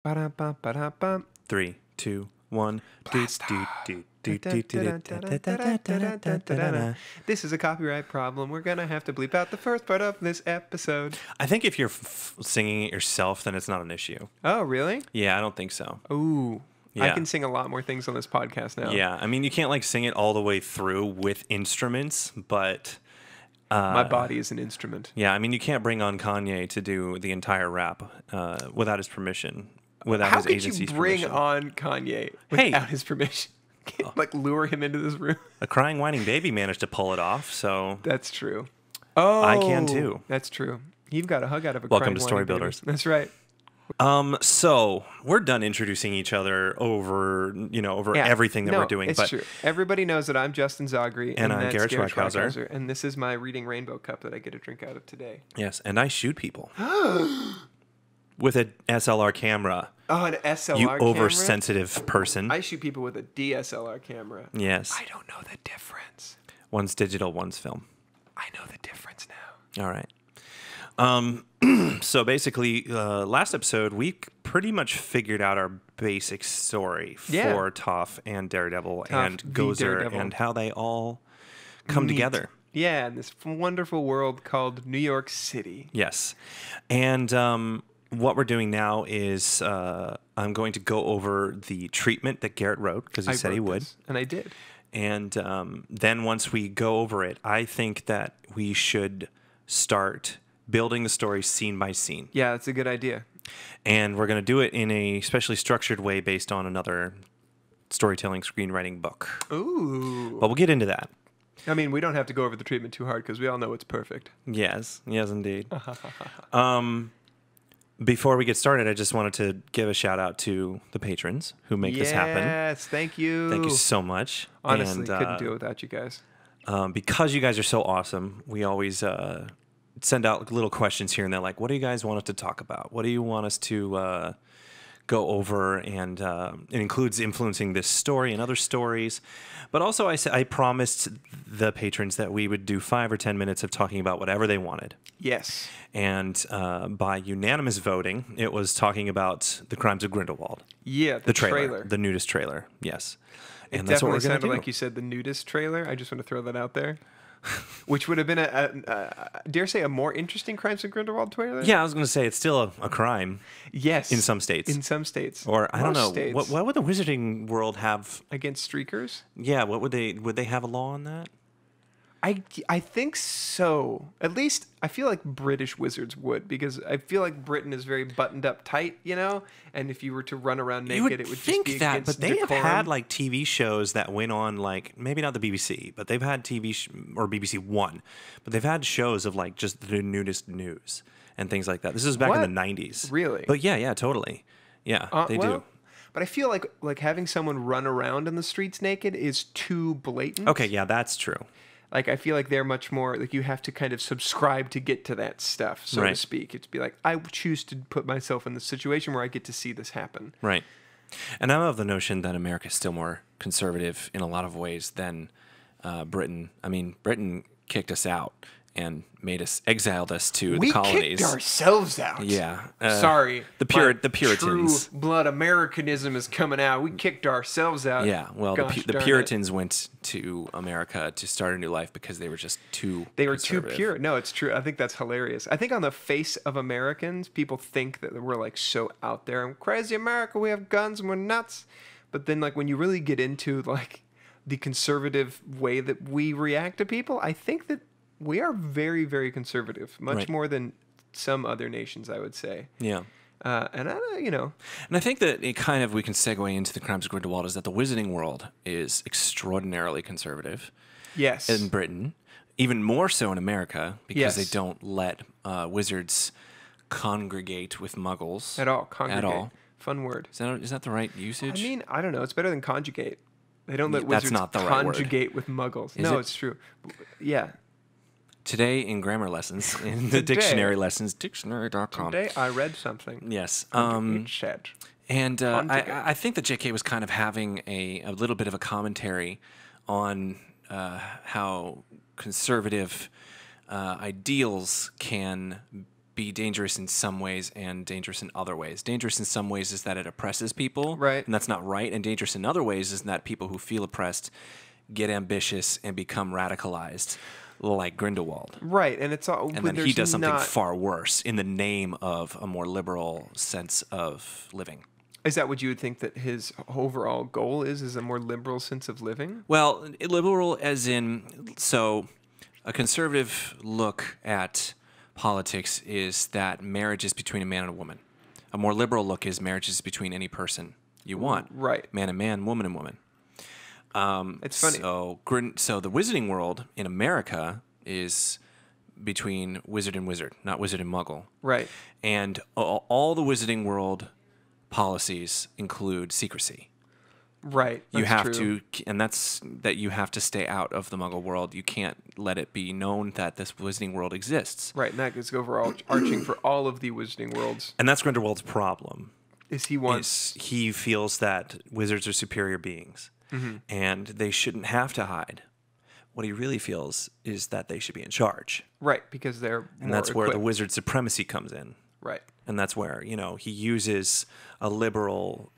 Ba-da-ba, ba-da-ba. 3, 2, 1. Blast This is a copyright problem. We're gonna have to bleep out the first part of this episode. I think if you're singing it yourself, then it's not an issue. Oh, really? Yeah, I don't think so. Ooh. Yeah. I can sing a lot more things on this podcast now. Yeah, I mean, you can't like sing it all the way through with instruments, but my body is an instrument. yeah, I mean, you can't bring on Kanye to do the entire rap without his permission, without How his could agency's you bring permission. on Kanye Hey. without his permission? Like lure him into this room? A crying, whining baby managed to pull it off, so That's true. Oh, I can too. That's true. You've got a hug out of a Welcome crying, to whining Story baby. Builders. That's right. So we're done introducing each other over Yeah. everything that No, we're doing. It's true. Everybody knows that I'm Justin Zagri. And I'm that's Garrett Schweighauser. And this is my Reading Rainbow cup that I get a drink out of today. Yes, and I shoot people with a SLR camera. Oh, an SLR You camera? oversensitive person. I shoot people with a DSLR camera. Yes. I don't know the difference. One's digital, one's film. I know the difference now. All right. So basically, last episode, we pretty much figured out our basic story Yeah. for Toph and Daredevil Toph and v. Gozer Daredevil. and how they all come Neat. together. Yeah, in this wonderful world called New York City. Yes. And what we're doing now is I'm going to go over the treatment that Garrett wrote, because he said he would. And I did. And then once we go over it, I think that we should start building the story scene by scene. Yeah, that's a good idea. And we're going to do it in a specially structured way based on another storytelling screenwriting book. Ooh. But we'll get into that. I mean, we don't have to go over the treatment too hard because we all know it's perfect. Yes, indeed. Before we get started, I just wanted to give a shout out to the patrons who make this happen. Yes, thank you. Thank you so much. Honestly, And, couldn't do it without you guys. because you guys are so awesome, we always send out little questions here and there, like, what do you guys want us to talk about? What do you want us to go over? And it includes influencing this story and other stories. But also, I promised the patrons that we would do 5 or 10 minutes of talking about whatever they wanted. Yes. And by unanimous voting, it was talking about the crimes of Grindelwald. Yeah, the trailer. The nudist trailer, yes. It And that's what definitely we're going sounded to do. like you said the nudist trailer. I just want to throw that out there. Which would have been dare say, a more interesting Crimes of Grindelwald trailer? Yeah, I was going to say it's still a crime Yes. in some states. In some states. Or I don't Most know. states. What would the wizarding world have? Against streakers? Yeah, what would they have a law on that? I think so. At least I feel like British wizards would, because I feel like Britain is very buttoned up tight, you know? And if you were to run around naked, You would it would think just be that, against but they decorum. have had like TV shows that went on, like maybe not the BBC, but they've had or BBC One, but they've had shows of like just the nudist news and things like that. This is back in What? the 90s. Really? But yeah, totally. Yeah, they do. But I feel like having someone run around in the streets naked is too blatant. Okay, yeah, that's true. Like, I feel like they're much more, like, you have to kind of subscribe to get to that stuff, so to Right. speak. It's be like, I choose to put myself in the situation where I get to see this happen. Right. And I'm of the notion that America is still more conservative in a lot of ways than Britain. I mean, Britain kicked us out and exiled us to the colonies. We kicked ourselves out. Yeah. Sorry. The my Puritans. True blood Americanism is coming out. We kicked ourselves out. Yeah, well, Gosh the darn Puritans went to America to start a new life because they were just too They were too conservative. pure. No, it's true. I think that's hilarious. I think on the face of Americans, people think that we're like so out there and crazy America. We have guns and we're nuts. But then, like, when you really get into like the conservative way that we react to people, I think that we are very, very conservative, much Right. more than some other nations, I would say. Yeah. And And I think that we can segue into the crimes of Grindelwald is that the wizarding world is extraordinarily conservative yes, in Britain, even more so in America because Yes. they don't let wizards congregate with muggles at all. Congregate. At all. Fun word. Is that the right usage? I mean, I don't know. It's better than conjugate. They don't let That's wizards not the right word. conjugate with muggles. Is No, it? it's true. Yeah. Today in grammar lessons, in the Today. dictionary lessons, dictionary.com. Today I read something. Yes. It said. And Conjugate. I think that J.K. was kind of having a little bit of a commentary on how conservative ideals can be dangerous in some ways and dangerous in other ways. Dangerous in some ways is that it oppresses people, Right. and that's not right. And dangerous in other ways is that people who feel oppressed get ambitious and become radicalized, like Grindelwald. Right, and it's all. And but then he does there's something not- far worse in the name of a more liberal sense of living. Is that what you would think that his overall goal is? Is a more liberal sense of living? Well, liberal as in, so a conservative look at politics is that marriage is between a man and a woman. A more liberal look is marriage is between any person you want. Right. Man and man, woman and woman. It's funny. So the wizarding world in America is between wizard and wizard, not wizard and muggle. Right. And all the wizarding world policies include secrecy. Right. You That's have true. to, and that's that you have to stay out of the muggle world. You can't let it be known that this wizarding world exists. Right, and that is overall arching for all of the wizarding worlds. And that's Grindelwald's problem. Is he wants He feels that wizards are superior beings and they shouldn't have to hide. What he really feels is that they should be in charge. right because they're And more that's where the equipped. wizard supremacy comes in. Right. And that's where, he uses a liberal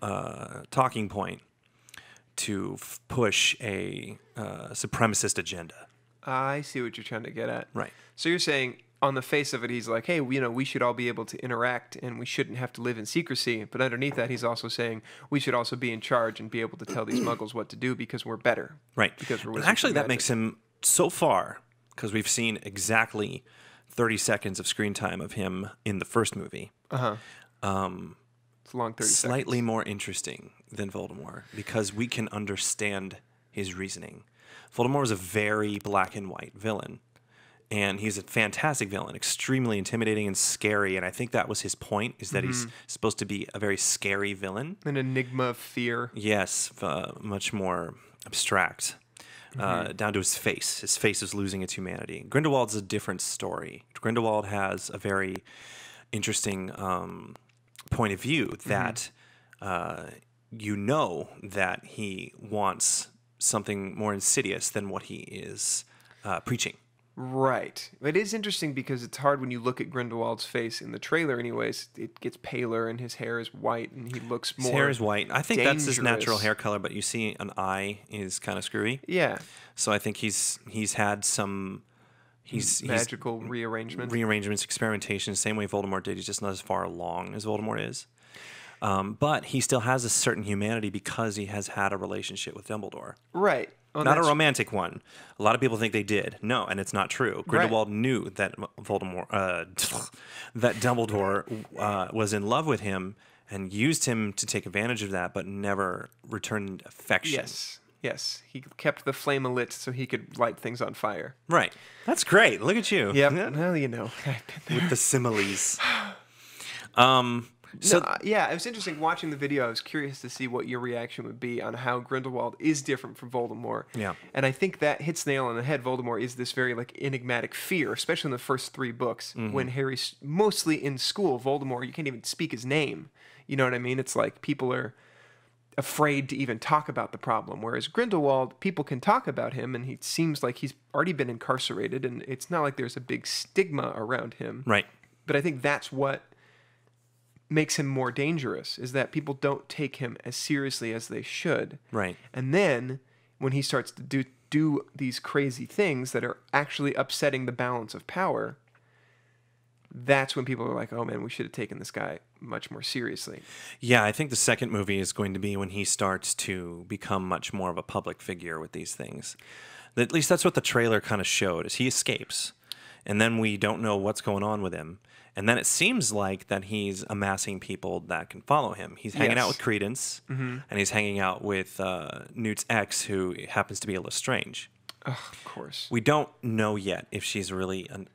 talking point to push a supremacist agenda. I see what you're trying to get at. Right. So you're saying on the face of it, he's like, hey, we should all be able to interact and we shouldn't have to live in secrecy. But underneath that, he's also saying we should also be in charge and be able to tell these muggles what to do because we're better. Right. Because we're And wizards actually, of that magic. makes him so far, because we've seen exactly 30 seconds of screen time of him in the first movie. It's a long 30 Slightly seconds. more interesting than Voldemort because we can understand his reasoning. Voldemort is a very black and white villain, and he's a fantastic villain, extremely intimidating and scary. And I think that was his point: is that he's supposed to be a very scary villain. An enigma of fear. Yes, much more abstract. Down to his face. His face is losing its humanity. Grindelwald's a different story. Grindelwald has a very interesting point of view that that he wants something more insidious than what he is preaching. Right. It is interesting because it's hard when you look at Grindelwald's face in the trailer anyways. It gets paler and his hair is white and he looks more His hair is white. I think that's his natural dangerous. hair color, but you see an eye is kind of screwy. Yeah. So I think he's had some he's Magical rearrangement. rearrangements, experimentation, same way Voldemort did. He's just not as far along as Voldemort is. But he still has a certain humanity because he has had a relationship with Dumbledore. Right. Oh, Not a that's- romantic one. A lot of people think they did. No, and it's not true. Grindelwald knew that Voldemort, that Dumbledore was in love with him and used him to take advantage of that, but never returned affection. Yes. Yes. He kept the flame lit so he could light things on fire. Right. That's great. Look at you. Yep. Well, you know. With the similes. So yeah, it was interesting watching the video. I was curious to see what your reaction would be on how Grindelwald is different from Voldemort. Yeah. And I think that hits the nail on the head. Voldemort is this very like enigmatic fear, especially in the first 3 books when Harry's mostly in school. Voldemort, you can't even speak his name. You know what I mean? It's like people are afraid to even talk about the problem. Whereas Grindelwald, people can talk about him, and he seems like he's already been incarcerated, and it's not like there's a big stigma around him. Right. But I think that's what makes him more dangerous, is that people don't take him as seriously as they should. Right. And then when he starts to do these crazy things that are actually upsetting the balance of power, that's when people are like, oh man, we should have taken this guy much more seriously. Yeah, I think the second movie is going to be when he starts to become much more of a public figure with these things. At least that's what the trailer kind of showed, is he escapes. And then we don't know what's going on with him. And then it seems like that he's amassing people that can follow him. He's hanging out with Credence, and he's hanging out with Newt's ex, who happens to be a Lestrange. Oh, of course. We don't know yet if she's really an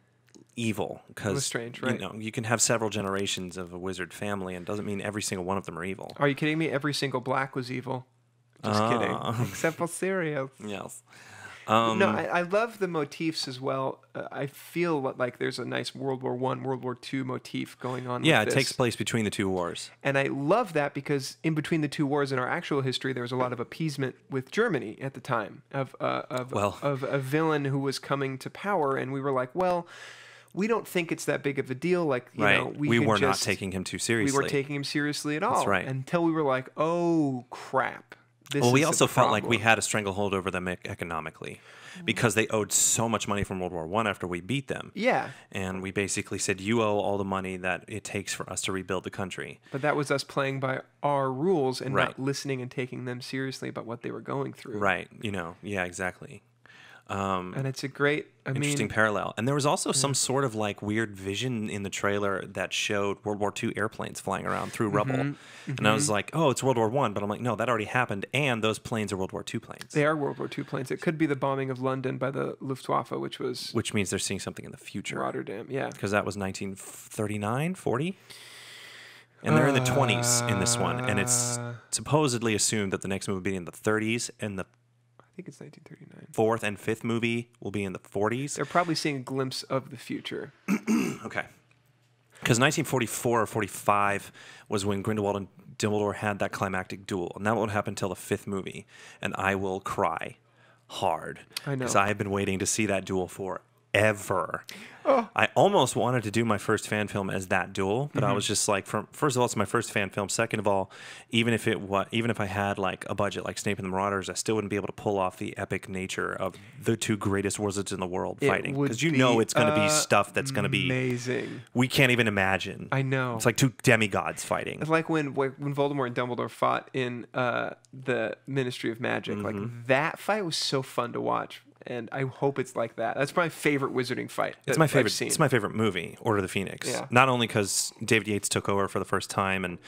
evil, because Lestrange, right. you can have several generations of a wizard family, and it doesn't mean every single one of them are evil. Are you kidding me? Every single black was evil. Just kidding. Except for Sirius. Yes. No, I love the motifs as well. I feel like there's a nice World War I, World War II motif going on. Yeah, with it this. takes place between the 2 wars. And I love that because in between the 2 wars in our actual history, there was a lot of appeasement with Germany at the time of a villain who was coming to power, and we were like, well, we don't think it's that big of a deal. Like, you know, we were not taking him too seriously. We weren't taking him seriously at all. That's right. Until we were like, oh, crap. Well, we also felt like we had a stranglehold over them economically because they owed so much money from World War I after we beat them. Yeah. And we basically said, you owe all the money that it takes for us to rebuild the country. But that was us playing by our rules and not listening and taking them seriously about what they were going through. Right. You know, yeah, exactly. And it's a great, interesting parallel. And there was also some sort of like weird vision in the trailer that showed World War II airplanes flying around through rubble. And I was like, oh, it's World War I. But I'm like, no, that already happened. And those planes are World War II planes. They are World War II planes. It could be the bombing of London by the Luftwaffe, which means they're seeing something in the future. Rotterdam, yeah. Because that was 1939, 40? And they're in the 20s in this one. And it's supposedly assumed that the next movie will be in the 30s and the I think it's 1939. Fourth and fifth movie will be in the 40s. They're probably seeing a glimpse of the future. Okay. Because 1944 or 45 was when Grindelwald and Dumbledore had that climactic duel. And that won't happen until the fifth movie. And I will cry hard. I know. Because I have been waiting to see that duel forever. Oh. I almost wanted to do my first fan film as that duel, but I was just like, first of all, it's my first fan film. Second of all, even if I had like a budget like Snape and the Marauders, I still wouldn't be able to pull off the epic nature of the two greatest wizards in the world fighting. Because you know it's going to be stuff that's going to be amazing. We can't even imagine. I know. It's like two demigods fighting. It's like when Voldemort and Dumbledore fought in the Ministry of Magic. Like that fight was so fun to watch. And I hope it's like that. That's my favorite wizarding fight. It's my favorite. It's my favorite movie, Order of the Phoenix. Yeah. Not only because David Yates took over for the first time and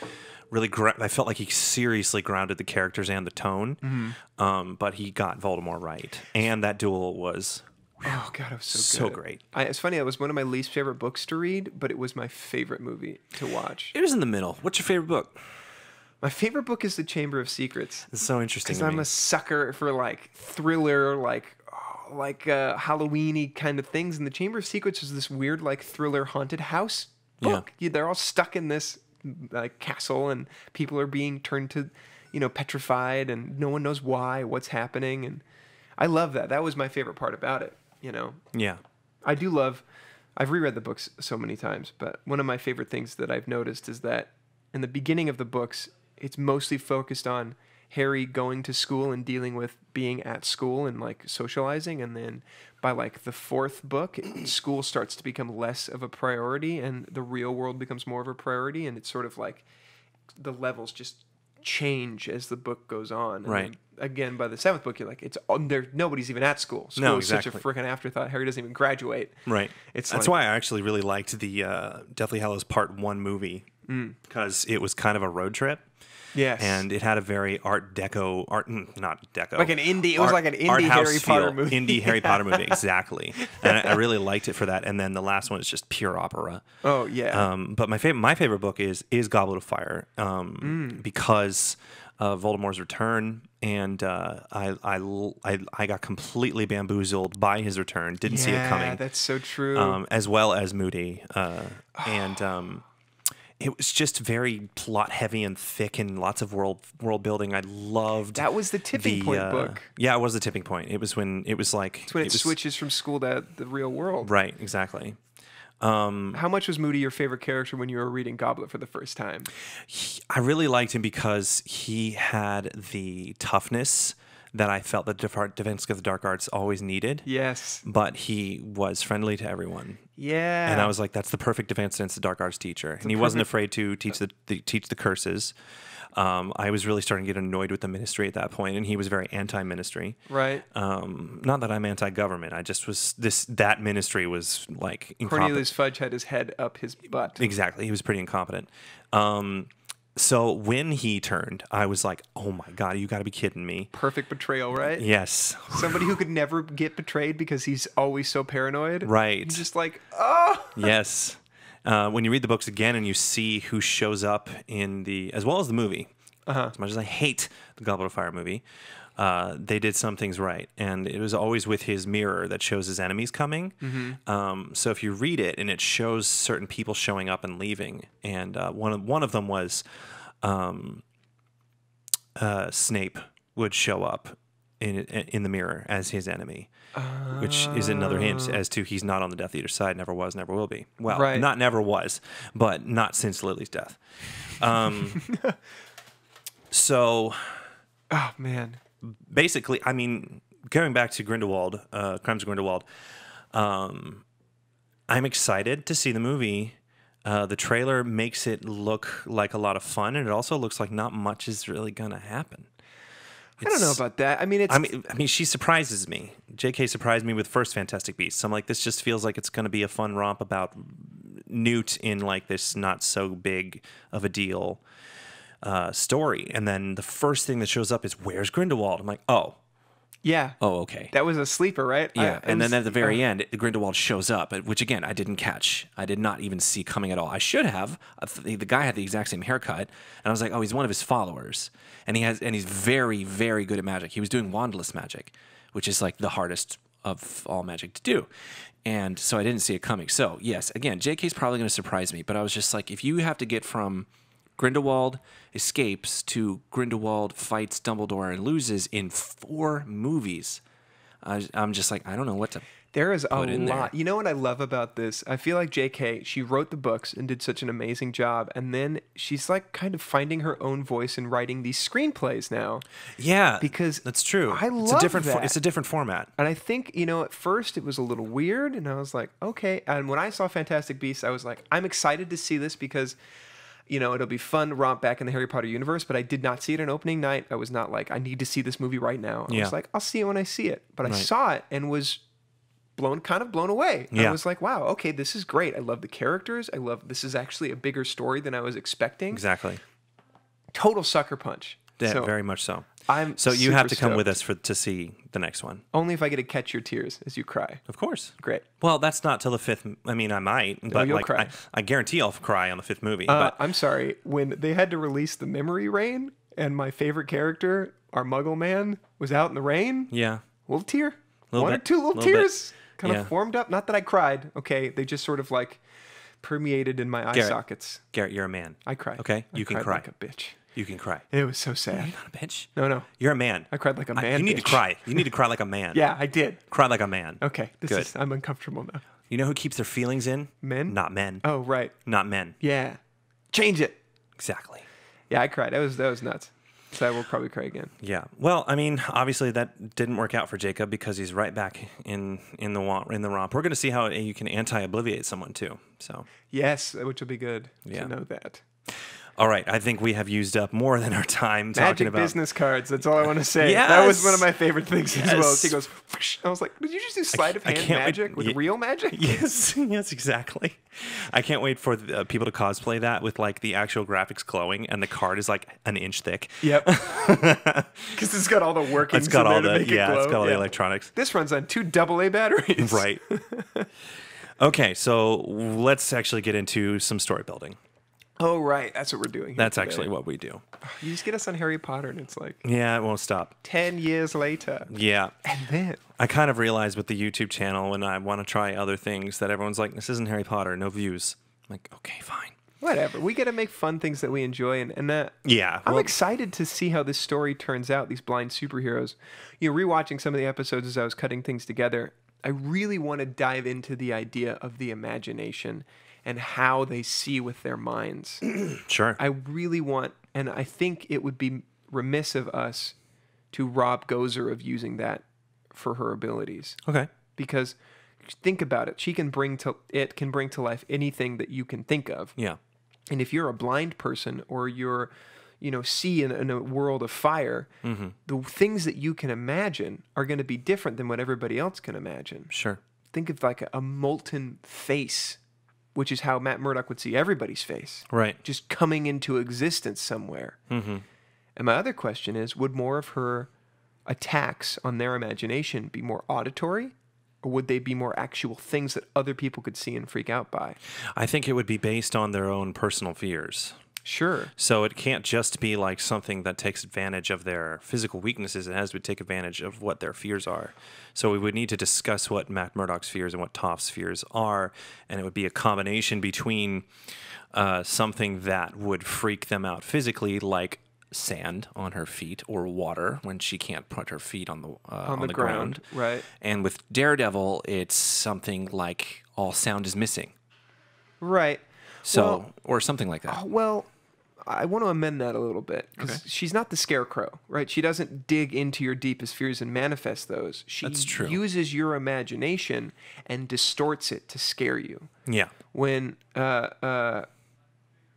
really, I felt like he seriously grounded the characters and the tone, but he got Voldemort right, and that duel was. Oh God, it was so so good. Great. It's funny. It was one of my least favorite books to read, but it was my favorite movie to watch. It was in the middle. What's your favorite book? My favorite book is The Chamber of Secrets. It's so interesting. Because I'm a sucker for like thriller, like Halloween-y kind of things. And The Chamber of Secrets is this weird, like, thriller haunted house book. Yeah. They're all stuck in this castle, and people are being turned to, petrified, and no one knows why, what's happening. And I love that. That was my favorite part about it, Yeah. I've reread the books so many times, but one of my favorite things that I've noticed is that in the beginning of the books, it's mostly focused on Harry going to school and dealing with being at school and like socializing, and then by like the fourth book, school starts to become less of a priority and the real world becomes more of a priority, and it's sort of like the levels just change as the book goes on. And right. Again, by the seventh book, you're like, nobody's even at school. School is such a freaking afterthought. Harry doesn't even graduate. Right. That's why I actually really liked the Deathly Hallows Part 1 movie, because it was kind of a road trip. Yes. And it had a very Art Deco, not Deco. Like an indie, it was like an indie Harry Potter movie. Indie Harry Potter movie, exactly. And I really liked it for that. And then the last one is just pure opera. Oh, yeah. But my favorite book is Goblet of Fire, because of Voldemort's return. And I got completely bamboozled by his return. Didn't see it coming. Yeah, that's so true. As well as Moody. It was just very plot heavy and thick and lots of world building. I loved that was the tipping point book. Yeah, it was the tipping point. It was when it was like it's when it switches from school to the real world. Right, exactly. How much was Moody your favorite character when you were reading Goblet for the first time? I really liked him because he had the toughness that I felt that Defense of the Dark Arts always needed. Yes. But he was friendly to everyone. Yeah. And I was like, that's the perfect Defense of the Dark Arts teacher. And he wasn't afraid to teach the curses. I was really starting to get annoyed with the ministry at that point, and he was very anti-ministry. Right. Not that I'm anti-government. I just was that ministry was like incompetent. Cornelius Fudge had his head up his butt. Exactly. He was pretty incompetent. So when he turned, I was like, oh my God, you got to be kidding me. Perfect betrayal, right? Yes. Somebody who could never get betrayed because he's always so paranoid. Right. He's just like, oh. Yes. When you read the books again and you see who shows up in as well as the movie, as much as I hate the Goblet of Fire movie, they did some things right. And it was always with his mirror that shows his enemies coming. Mm-hmm. So if you read it and it shows certain people showing up and leaving, and one of them was Snape would show up in the mirror as his enemy, which is another hint as to he's not on the Death Eater's side, never was, never will be. Well, Right. not never was, but not since Lily's death. So, Oh man. basically, I mean, going back to Grindelwald, Crimes of Grindelwald, I'm excited to see the movie. The trailer makes it look like a lot of fun, and it also looks like not much is really going to happen. I don't know about that. I mean, it's. I mean, she surprises me. J.K. surprised me with first Fantastic Beasts. I'm like, this just feels like it's going to be a fun romp about Newt in like this not so big of a deal story. And then the first thing that shows up is, where's Grindelwald? I'm like, oh, yeah. oh, okay. That was a sleeper, right? Yeah, and then at the very end, Grindelwald shows up, which again I didn't catch. I did not even see coming at all. I should have. The guy had the exact same haircut, and I was like, oh, he's one of his followers, and he's very, very good at magic. He was doing wandless magic, which is like the hardest of all magic to do, and so I didn't see it coming. So yes, again, J.K.'s probably going to surprise me, but I was just like, if you have to get from Grindelwald escapes to Grindelwald fights Dumbledore and loses in 4 movies, I'm just like, I don't know what to. There is a put in lot. there. You know what I love about this? I feel like J.K., she wrote the books and did such an amazing job. And then she's like kind of finding her own voice and writing these screenplays now. Yeah, Because that's true. I It's love a different. that. It's a different format. And I think, at first it was a little weird. And I was like, okay. And when I saw Fantastic Beasts, I was like, I'm excited to see this because, it'll be fun to romp back in the Harry Potter universe. But I did not see it on opening night. I was not like, I need to see this movie right now. I Yeah. was like, I'll see it when I see it. But I Right. saw it and was kind of blown away. Yeah. I was like, wow, okay, this is great. I love the characters. This is actually a bigger story than I was expecting. Exactly. Total sucker punch. Yeah, So very much so. I'm So you have super to come with stoked. us to see the next one, Only if I get to catch your tears as you cry. of course. Great. Well, that's not till the 5th. I mean, I might, but you'll like, cry. I guarantee I'll cry on the 5th movie. But I'm sorry. When they had to release the memory rain and my favorite character, our Muggle man, was out in the rain, yeah, little tear. Little One or bit. two little Little bit. tears kind Yeah. of formed up. Not that I cried. Okay. They just sort of like permeated in my eye Garrett. sockets. Garrett, you're a man. I cried. Okay, I you can cried cry. like a bitch. You can cry. It was so sad. You're not a bitch. No. You're a man. I cried like a man. You need to bitch. cry. You need to cry like a man. Yeah, I did. Cry like a man. Okay. Good. I'm uncomfortable now. You know who keeps their feelings in? Men? Not men. Oh, right. Not men. Yeah. Change it. Exactly. Yeah, I cried. That was nuts. So I will probably cry again. Yeah. Well, I mean, obviously that didn't work out for Jacob because he's right back in the romp. We're going to see how you can anti-obliviate someone too. So, Yes, which will be good Yeah. to know that. all right. I think we have used up more than our time talking Magic about business cards. That's all I want to say. That was Yes. one of my favorite things as well. Yes. He goes, whoosh. I was like, did you just do sleight of I hand can't wait- magic with Ye- real magic? Yes, yes, exactly. I can't wait for people to cosplay that with like the actual graphics glowing and the card is like an inch thick. Yep. Because it's got all the workings It's got in there all to the make it glow. it's got all the Yeah. electronics. This runs on 2 AA batteries. Right. Okay, so let's actually get into some story building. Oh, right. That's what we're doing here That's today. actually what we do. You just get us on Harry Potter and it's like Yeah, it won't stop. 10 years later. Yeah. And then... I kind of realized with the YouTube channel when I want to try other things that everyone's like, this isn't Harry Potter, no views. I'm like, okay, fine. Whatever. We got to make fun things that we enjoy. And Yeah. I'm well, excited to see how this story turns out, these blind superheroes. Rewatching some of the episodes as I was cutting things together, I really want to dive into the idea of the imagination and how they see with their minds. sure. I really want, and I think it would be remiss of us to rob Gozer of using that for her abilities. Okay. Because think about it. She can bring to life anything that you can think of. Yeah. And if you're a blind person or you're, see in a world of fire, the things that you can imagine are going to be different than what everybody else can imagine. Sure. Think of like a molten face, which is how Matt Murdock would see everybody's face, Right. just coming into existence somewhere. Mm-hmm. And my other question is, would more of her attacks on their imagination be more auditory? Or would they be more actual things that other people could see and freak out by? I think it would be based on their own personal fears. Sure. So it can't just be like something that takes advantage of their physical weaknesses. It has to take advantage of what their fears are. So we would need to discuss what Matt Murdock's fears and what Toph's fears are, and it would be a combination between something that would freak them out physically, like sand on her feet or water when she can't put her feet on the ground. Right. And with Daredevil, it's something like all sound is missing. Right. So, or something like that. Well, I want to amend that a little bit because she's not the Scarecrow, right? She doesn't dig into your deepest fears and manifest those. She That's true. uses your imagination and distorts it to scare you. Yeah. When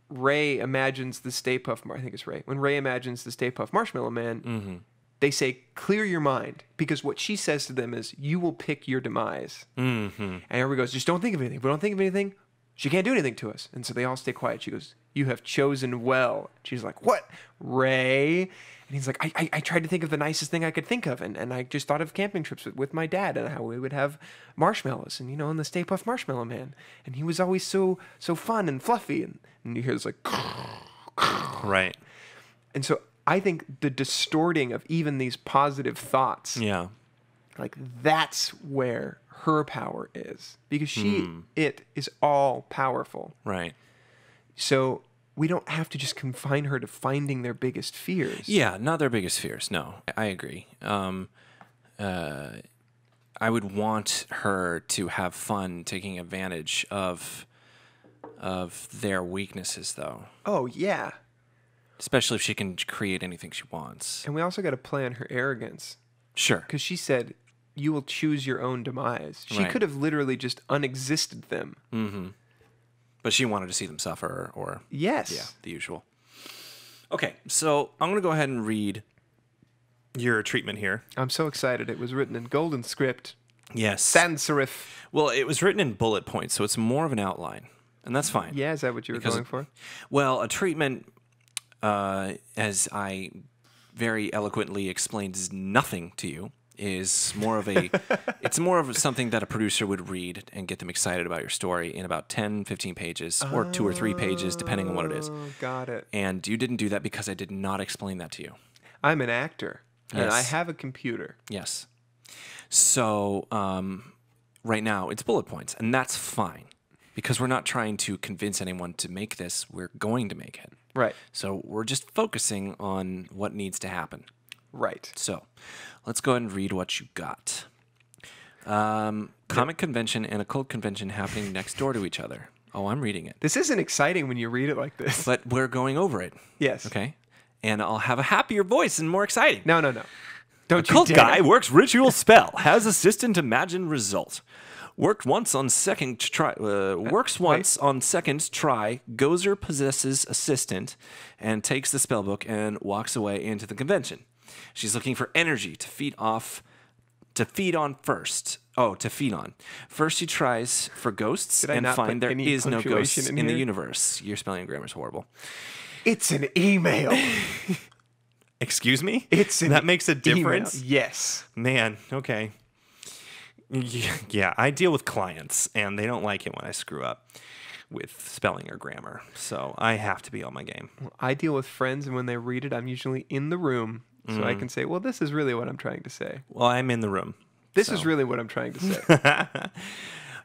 Ray imagines the Stay Puft, I think it's Ray. When Ray imagines the Stay Puft Marshmallow Man, they say, clear your mind. Because what she says to them is, you will pick your demise. And everybody goes, just don't think of anything. If we don't think of anything, she can't do anything to us. And so they all stay quiet. She goes, you have chosen well. She's like, what, Ray? And he's like, I tried to think of the nicest thing I could think of. And I just thought of camping trips with my dad and how we would have marshmallows and, and the Stay Puft Marshmallow Man. And he was always so fun and fluffy. And you hear this like, right. And so I think the distorting of even these positive thoughts, like that's where her power is, because it is all powerful. Right. So we don't have to just confine her to finding their biggest fears. Yeah, not their biggest fears. No, I agree. I would want her to have fun taking advantage of their weaknesses, though. Oh, yeah. Especially if she can create anything she wants. And we also got to play on her arrogance. Sure. Because she said, you will choose your own demise. She Right. could have literally just unexisted them. Mm-hmm. But she wanted to see them suffer, or... Yes. Yeah, the usual. Okay, so I'm going to go ahead and read your treatment here. I'm so excited. It was written in golden script. Yes. Sans serif. Well, it was written in bullet points, so it's more of an outline. And that's fine. Yeah, is that what you were going for? Well, a treatment, as I very eloquently explained, is nothing to you. Is more of a, it's more of something that a producer would read and get them excited about your story in about 10, 15 pages, or 2 or 3 pages, depending on what it is. Got it. And you didn't do that because I did not explain that to you. I'm an actor, and Yes. I have a computer. Yes. So right now it's bullet points, and that's fine because we're not trying to convince anyone to make this. We're going to make it. Right. So we're just focusing on what needs to happen. Right. So let's go ahead and read what you got. Comic convention and occult convention happening next door to each other. Oh, I'm reading it. This isn't exciting when you read it like this. But we're going over it. Yes. Okay. And I'll have a happier voice and more exciting. No. Don't you Occult dare. guy works ritual spell. Has assistant imagine result. Worked once on second try. Works once on second try. Gozer possesses assistant and takes the spell book and walks away into the convention. She's looking for energy to feed on first. Oh, to feed on. First, she tries for ghosts and find there is no ghosts in the universe. Your spelling and grammar is horrible. It's an email. Excuse me? That makes a difference? Email. Yes. Man, okay. Yeah, I deal with clients, and they don't like it when I screw up with spelling or grammar. So I have to be on my game. I deal with friends, and when they read it, I'm usually in the room. So I can say, well, this is really what I'm trying to say. Well, I'm in the room. This is really what I'm trying to say.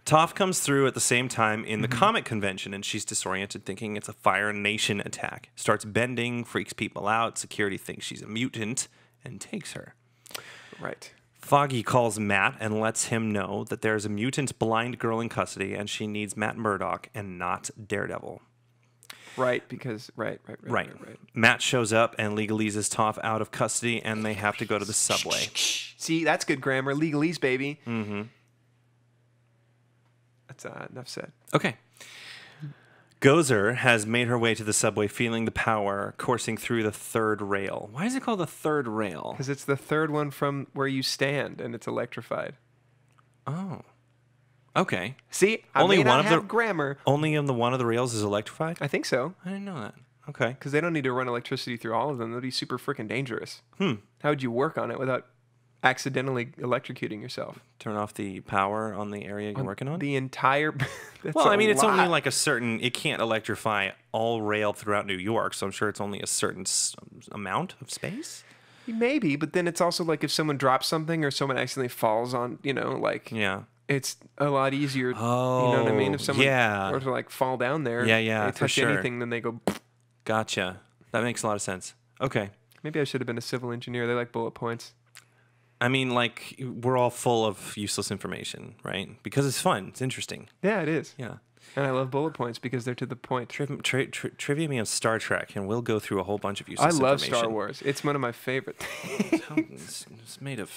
Toph comes through at the same time in the comic convention, and she's disoriented, thinking it's a Fire Nation attack. Starts bending, freaks people out. Security thinks she's a mutant and takes her. Right. Foggy calls Matt and lets him know that there's a mutant blind girl in custody, and she needs Matt Murdock and not Daredevil. Right, because right. Matt shows up and legalizes Toph out of custody, and they have to go to the subway. See, that's good grammar. Legalese, baby. Mm-hmm. That's enough said. Okay. Gozer has made her way to the subway, feeling the power coursing through the third rail. Why is it called the third rail? Because it's the third one from where you stand, and it's electrified. Oh. Okay. See, only I may one not of have the grammar. Only on the one of the rails is electrified? I think so. I didn't know that. Okay. Because they don't need to run electricity through all of them. That'd be super freaking dangerous. How would you work on it without accidentally electrocuting yourself? Turn off the power on the area you're working on? The entire... Well, I mean, it's only like a certain... It can't electrify all rail throughout New York, so I'm sure it's only a certain amount of space? Maybe, but then it's also like if someone drops something or someone accidentally falls on, like... Yeah. It's a lot easier, you know what I mean? If someone were to like fall down there, they touch for sure. anything, then they go... Gotcha. That makes a lot of sense. Okay. Maybe I should have been a civil engineer. They like bullet points. I mean, like, we're all full of useless information, right? Because it's fun. It's interesting. Yeah, it is. Yeah. And I love bullet points because they're to the point. Trivia me on Star Trek, and we'll go through a whole bunch of useless I love information. Star Wars. It's one of my favorite things. It's made of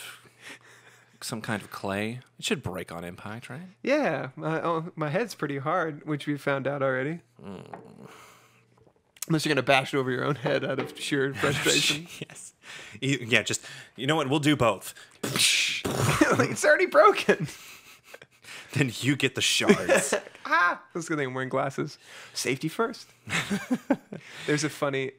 some kind of clay. It should break on impact, right? Yeah. My head's pretty hard, which we found out already. Unless you're going to bash it over your own head out of sheer frustration. Yes. Yeah, just, you know what? We'll do both. Like, it's already broken. Then you get the shards. That's the thing. I'm wearing glasses. Safety first. There's a funny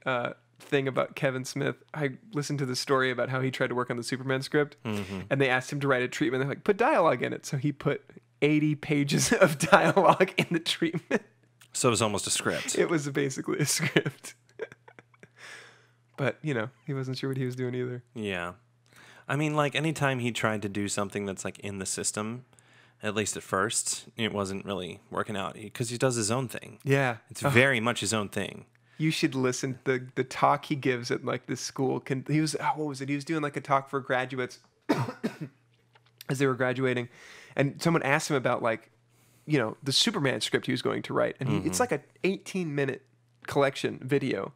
thing about Kevin Smith. I listened to the story about how he tried to work on the Superman script, and they asked him to write a treatment. They're like, put dialogue in it. So he put 80 pages of dialogue in the treatment. So it was almost a script. It was basically a script. But, you know, he wasn't sure what he was doing either. Yeah. I mean, like, anytime he tried to do something that's, like, in the system, at least at first, it wasn't really working out because he does his own thing. Yeah. It's very much his own thing. You should listen to the talk he gives at, like, this school. He was, what was it? He was doing, like, a talk for graduates as they were graduating. And someone asked him about, like, you know, the Superman script he was going to write. And it's like an 18-minute collection video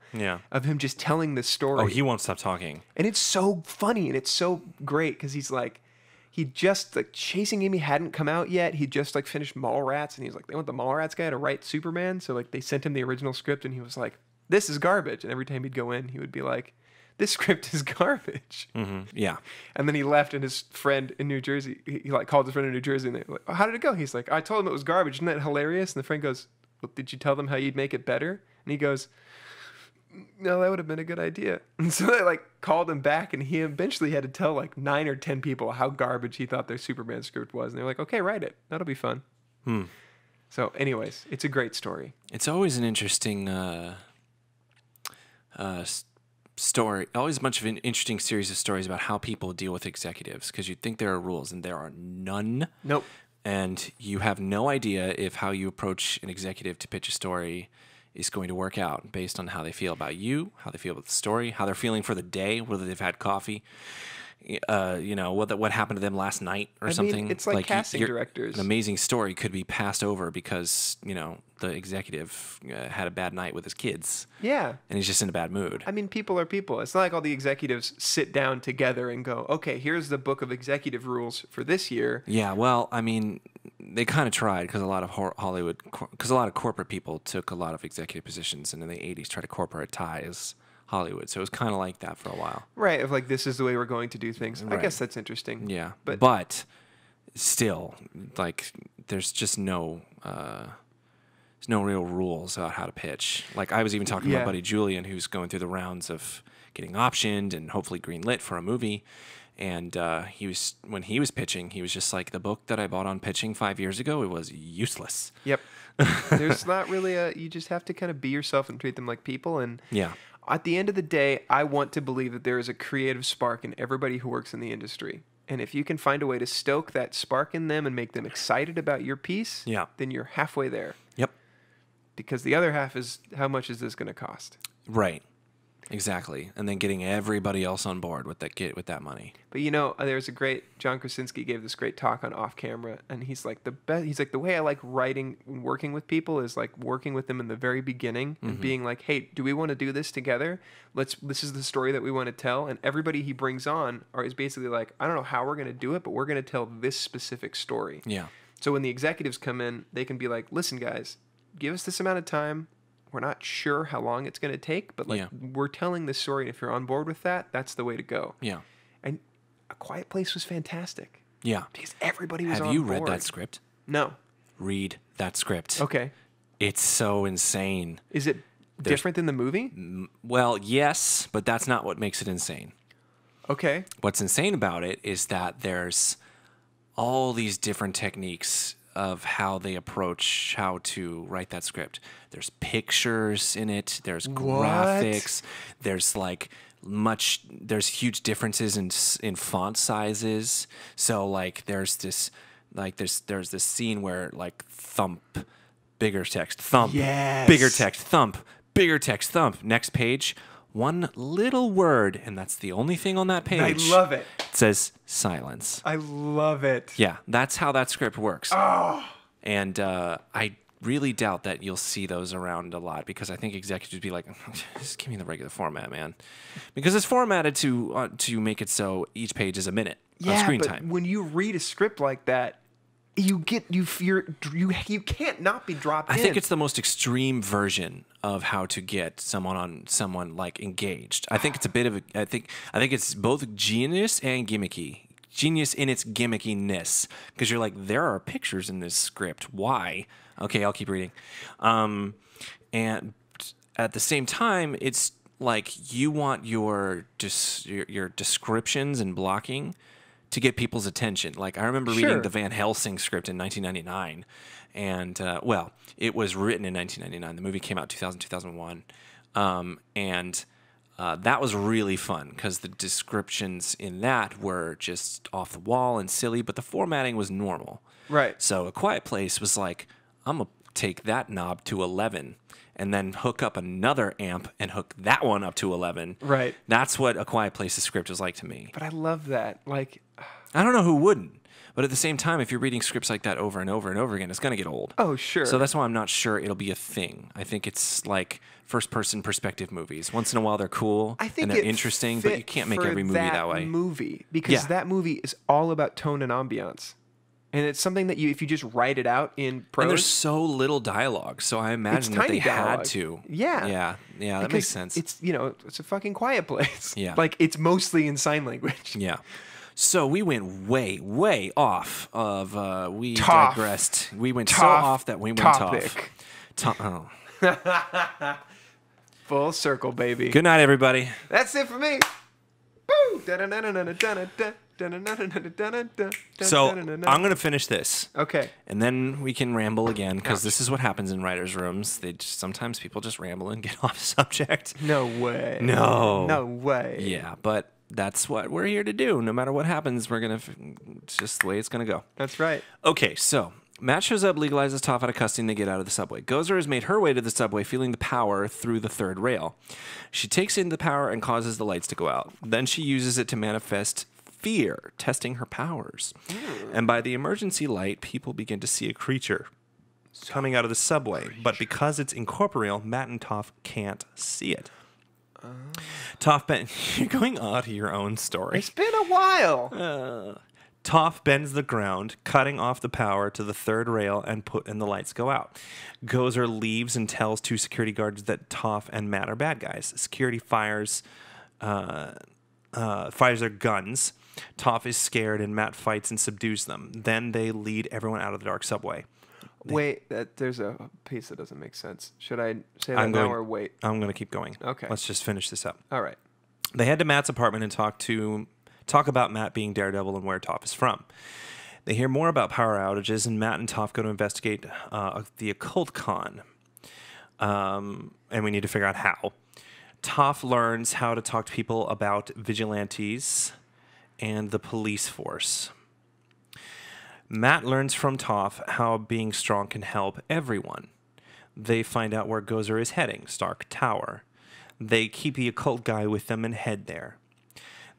of him just telling this story. Oh, he won't stop talking. And it's so funny and it's so great because he's like, he just, like, Chasing Amy hadn't come out yet. He just, like, finished Mallrats, and he's like, they want the Mallrats guy to write Superman. So, like, they sent him the original script, and he was like, this is garbage. And every time he'd go in, he would be like, this script is garbage. Yeah. And then he left, and his friend in New Jersey, he like called his friend in New Jersey, and they were like, oh, how did it go? He's like, I told him it was garbage. Isn't that hilarious? And the friend goes, well, did you tell them how you'd make it better? And he goes, no, that would have been a good idea. And so they, like, called him back, and he eventually had to tell, like, 9 or 10 people how garbage he thought their Superman script was. And they're like, okay, write it. That'll be fun. So anyways, it's a great story. It's always an interesting story. Always a bunch of an interesting series of stories about how people deal with executives, because you'd think there are rules, and there are none. Nope. And you have no idea if how you approach an executive to pitch a story is going to work out based on how they feel about you, how they feel about the story, how they're feeling for the day, whether they've had coffee, you know, what happened to them last night or something. It's like casting directors. An amazing story could be passed over because, you know, the executive had a bad night with his kids. Yeah. And he's just in a bad mood. I mean, people are people. It's not like all the executives sit down together and go, okay, here's the book of executive rules for this year. Yeah, well, I mean, they kind of tried because a lot of because a lot of corporate people took a lot of executive positions, and in the 80s tried to corporatize Hollywood. So it was kind of like that for a while. Right, of like, this is the way we're going to do things. Right. I guess that's interesting. Yeah, but still, like, there's just no real rules about how to pitch. Like, I was even talking to my buddy Julian, who's going through the rounds of getting optioned and hopefully greenlit for a movie. And when he was pitching, he was just like, the book that I bought on pitching 5 years ago, it was useless. Yep. There's not really you just have to kind of be yourself and treat them like people. And yeah. At the end of the day, I want to believe that there is a creative spark in everybody who works in the industry. And if you can find a way to stoke that spark in them and make them excited about your piece, then you're halfway there. Yep. Because the other half is, how much is this going to cost? Right. Exactly. And then getting everybody else on board with that money. But, you know, there's a great, John Krasinski gave this great talk on Off Camera, and he's like, the way I like writing and working with people is like working with them in the very beginning and being like, hey, do we want to do this together? This is the story that we want to tell. And everybody he brings on is basically like, I don't know how we're going to do it, but we're going to tell this specific story. Yeah. So when the executives come in, they can be like, listen, guys, give us this amount of time. We're not sure how long it's going to take, but like we're telling this story. And if you're on board with that, that's the way to go. Yeah. And A Quiet Place was fantastic. Yeah. Because everybody was on board. Have you read that script? No. Read that script. Okay. It's so insane. Is it different than the movie? Well, yes, but that's not what makes it insane. Okay. What's insane about it is that there's all these different techniques of how they approach how to write that script. There's pictures in it. There's graphics. There's like there's huge differences in font sizes. So like there's this scene where like thump, bigger text, thump, bigger text, thump, bigger text, thump. Next page, one little word, and that's the only thing on that page. I love it. It says silence. I love it. Yeah, that's how that script works. Oh. And I really doubt that you'll see those around a lot, because I think executives would be like, just give me the regular format, man. Because it's formatted to make it so each page is a minute of screen time. When you read a script like that, you can't not be dropped in. I think it's the most extreme version of how to get someone like engaged. I think it's a bit of I think it's both genius and gimmicky. Genius in its gimmickiness, because you're like, there are pictures in this script. Why? Okay, I'll keep reading. And at the same time, it's like you want your descriptions and blocking to get people's attention. Like, I remember reading the Van Helsing script in 1999, and well, it was written in 1999. The movie came out 2000, 2001, and that was really fun because the descriptions in that were just off the wall and silly, but the formatting was normal. Right. So A Quiet Place was like, I'm gonna take that knob to 11. And then hook up another amp and hook that one up to 11. Right. That's what A Quiet Place's script was like to me. But I love that. Like, I don't know who wouldn't. But at the same time, if you're reading scripts like that over and over and over again, it's going to get old. Oh, sure. So that's why I'm not sure it'll be a thing. I think it's like first-person perspective movies. Once in a while, they're cool and they're interesting, but you can't make every movie that way. Because that movie is all about tone and ambiance. And it's something that if you just write it out in prose. And there's so little dialogue, so I imagine that they had to. Yeah. Yeah, that makes sense. It's, it's a fucking quiet place. Yeah. Like, it's mostly in sign language. Yeah. So we went way, way off of, we digressed. We went so off that we went off. Full circle, baby. Good night, everybody. That's it for me. Woo! So I'm going to finish this. Okay. And then we can ramble again, because this is what happens in writers' rooms. Sometimes people just ramble and get off subject. No way. No way. Yeah, but that's what we're here to do. No matter what happens, it's just the way it's going to go. That's right. Okay, so Matt shows up, legalizes Toph out of custody, and they get out of the subway. Gozer has made her way to the subway, feeling the power through the third rail. She takes in the power and causes the lights to go out. Then she uses it to manifest fear, testing her powers. And by the emergency light, people begin to see a creature coming out of the subway. But because it's incorporeal, Matt and Toph can't see it. Toph, you're going out of your own story. It's been a while. Toph bends the ground, cutting off the power to the third rail, and the lights go out. Gozer leaves and tells two security guards that Toph and Matt are bad guys. Security fires their guns. Toph is scared, and Matt fights and subdues them. Then they lead everyone out of the dark subway. Wait, there's a piece that doesn't make sense. Should I say that now or wait? I'm going to keep going. Okay. Let's just finish this up. All right. They head to Matt's apartment and talk about Matt being Daredevil and where Toph is from. They hear more about power outages, and Matt and Toph go to investigate the occult con. And we need to figure out how. Toph learns how to talk to people about vigilantes and the police force. Matt learns from Toph how being strong can help everyone. They find out where Gozer is heading, Stark Tower. They keep the occult guy with them and head there.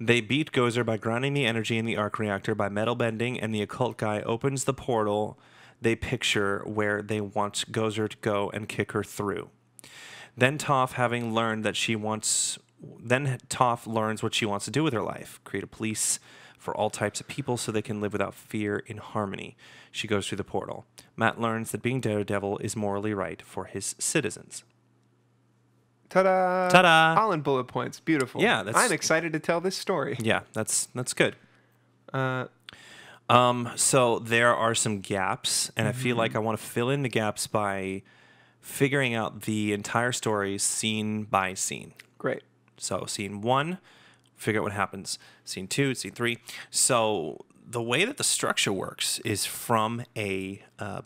They beat Gozer by grounding the energy in the arc reactor by metal bending, and the occult guy opens the portal they picture where they want Gozer to go and kick her through. Then Toph, having learned that Toph learns what she wants to do with her life, create a police for all types of people so they can live without fear in harmony. She goes through the portal. Matt learns that being Daredevil is morally right for his citizens. Ta-da! Ta-da! All in bullet points. Beautiful. Yeah, I'm excited to tell this story. Yeah, that's good. So there are some gaps, and I feel like I want to fill in the gaps by figuring out the entire story scene by scene. Great. So scene 1, figure out what happens. Scene 2, scene 3. So the way that the structure works is from a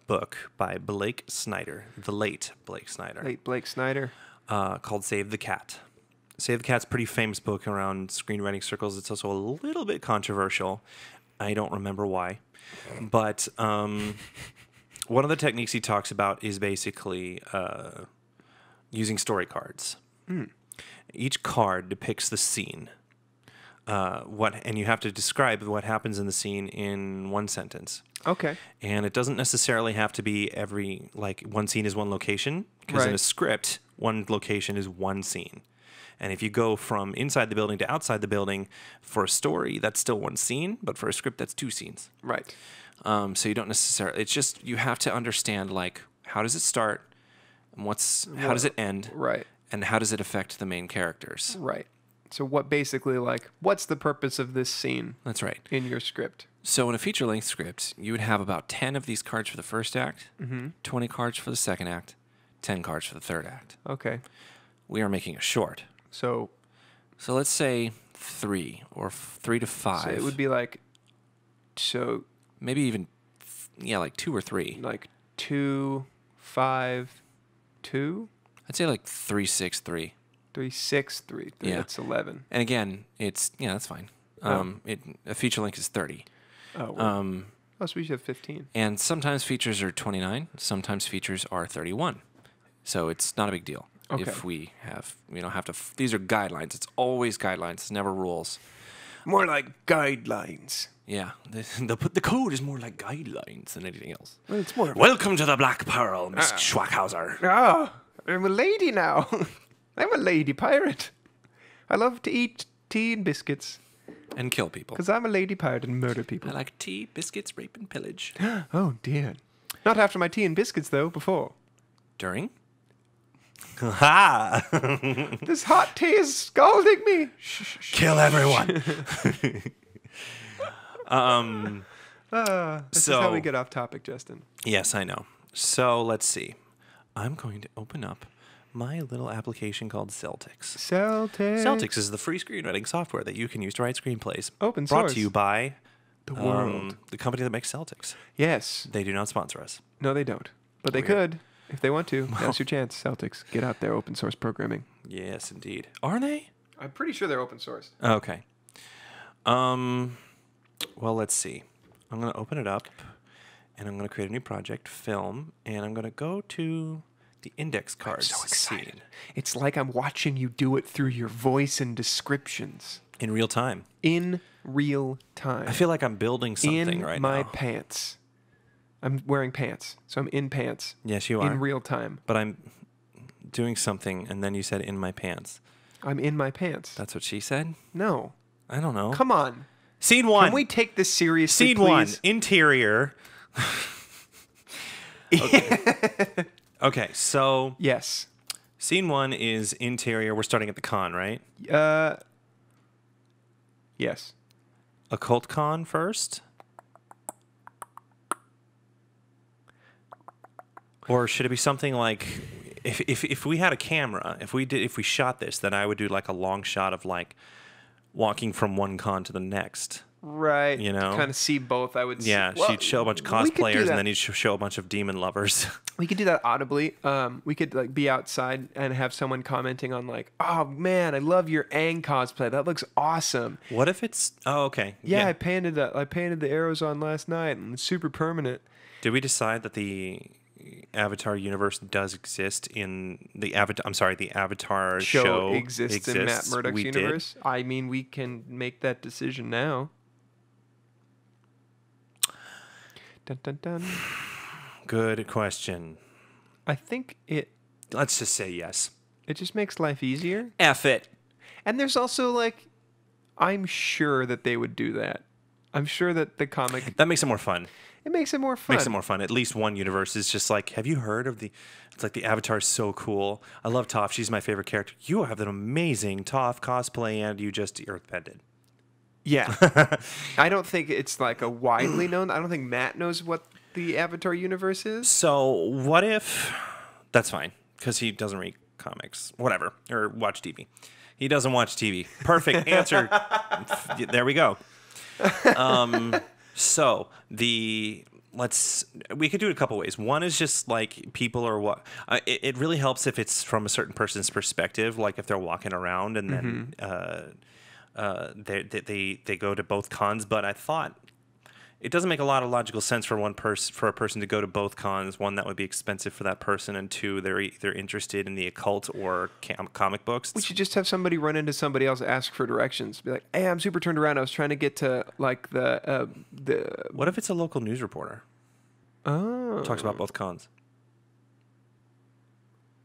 book by Blake Snyder, the late Blake Snyder. Late Blake Snyder. Called Save the Cat. Save the Cat's a pretty famous book around screenwriting circles. It's also a little bit controversial. I don't remember why. But one of the techniques he talks about is basically using story cards. Each card depicts the scene. And you have to describe what happens in the scene in one sentence. Okay. And it doesn't necessarily have to be one scene is one location, because in a script, one location is one scene. And if you go from inside the building to outside the building for a story, that's still one scene, but for a script, that's two scenes. Right. So you don't necessarily, it's just, you have to understand, like, how does it start, and how does it end, right, and how does it affect the main characters. Right. So what's the purpose of this scene? That's right. In your script. So in a feature-length script, you would have about 10 of these cards for the first act, 20 cards for the second act, 10 cards for the third act. Okay. We are making a short. So let's say 3 or 3 to 5. So it would be maybe even, like 2 or 3. Like 2, 5, 2? I'd say like 3, 6, 3. 3, 6, 3. Yeah. That's 11. And again, that's fine. A feature length is 30. Oh, well. So we should have 15. And sometimes features are 29. Sometimes features are 31. So it's not a big deal. Okay. If we don't have to, these are guidelines. It's always guidelines. It's never rules. More like guidelines. Yeah. The code is more like guidelines than anything else. Well, it's more. Welcome to the Black Pearl, Miss Schweighauser. I'm a lady now. I'm a lady pirate. I love to eat tea and biscuits. And kill people. Because I'm a lady pirate and murder people. I like tea, biscuits, rape, and pillage. Oh, dear. Not after my tea and biscuits, though, before. During? Ha! This hot tea is scalding me. Kill everyone. This is how we get off topic, Justin. Yes, I know. So let's see. I'm going to open up my little application called Celtics. Celtics is the free screenwriting software that you can use to write screenplays. Open source. Brought to you by the world. The company that makes Celtics. Yes. They do not sponsor us. No, they don't. But they could. If they want to, now's your chance, Celtics. Get out there, open source programming. Yes, indeed. Are they? I'm pretty sure they're open source. Okay. Well, let's see. I'm going to open it up, and I'm going to create a new project, film, and I'm going to go to the index cards. I'm so excited. Scene. It's like I'm watching you do it through your voice and descriptions. In real time. In real time. I feel like I'm building something right now. In my pants. I'm wearing pants, so I'm in pants. Yes, you are. In real time. But I'm doing something, and then you said in my pants. I'm in my pants. That's what she said? No. I don't know. Come on. Scene 1. Can we take this seriously, Scene please? 1. Interior. Okay, so... Yes. Scene 1 is interior. We're starting at the con, right? Yes. Occult con first? Or should it be something like, if we had a camera, if we shot this, then I would do like a long shot of like walking from one con to the next. Right. You know? Kind of see both, I would say. Yeah, Well, she'd show a bunch of cosplayers and then he'd show a bunch of demon lovers. We could do that audibly. We could like be outside and have someone commenting on like, "Oh man, I love your Aang cosplay. That looks awesome." What if it's okay. Yeah, I painted the arrows on last night and it's super permanent. Did we decide that the Avatar universe does exist in the Avatar? I'm sorry, the Avatar show exists in Matt Murdock's universe. I mean, we can make that decision now. Dun, dun, dun. Good question. I think Let's just say yes. It just makes life easier. F it. And there's also like, I'm sure that they would do that. I'm sure that the comic... That makes it more fun. It makes it more fun. Makes it more fun. At least one universe is just like, have you heard of it's like the Avatar is so cool. I love Toph. She's my favorite character. You have an amazing Toph cosplay and you just earthbended. Yeah. I don't think it's like a widely known... I don't think Matt knows what the Avatar universe is. So what if... That's fine, because he doesn't read comics. Whatever. Or watch TV. He doesn't watch TV. Perfect answer. There we go. So we could do it a couple ways. One is just like people are what it really helps if it's from a certain person's perspective, like if they're walking around and then they go to both cons. But I thought it doesn't make a lot of logical sense for a person to go to both cons. One, that would be expensive for that person, and two, they're either interested in the occult or comic books. We should just have somebody run into somebody else, ask for directions, be like, "Hey, I'm super turned around. I was trying to get to like the." What if it's a local news reporter? Oh, Talks about both cons.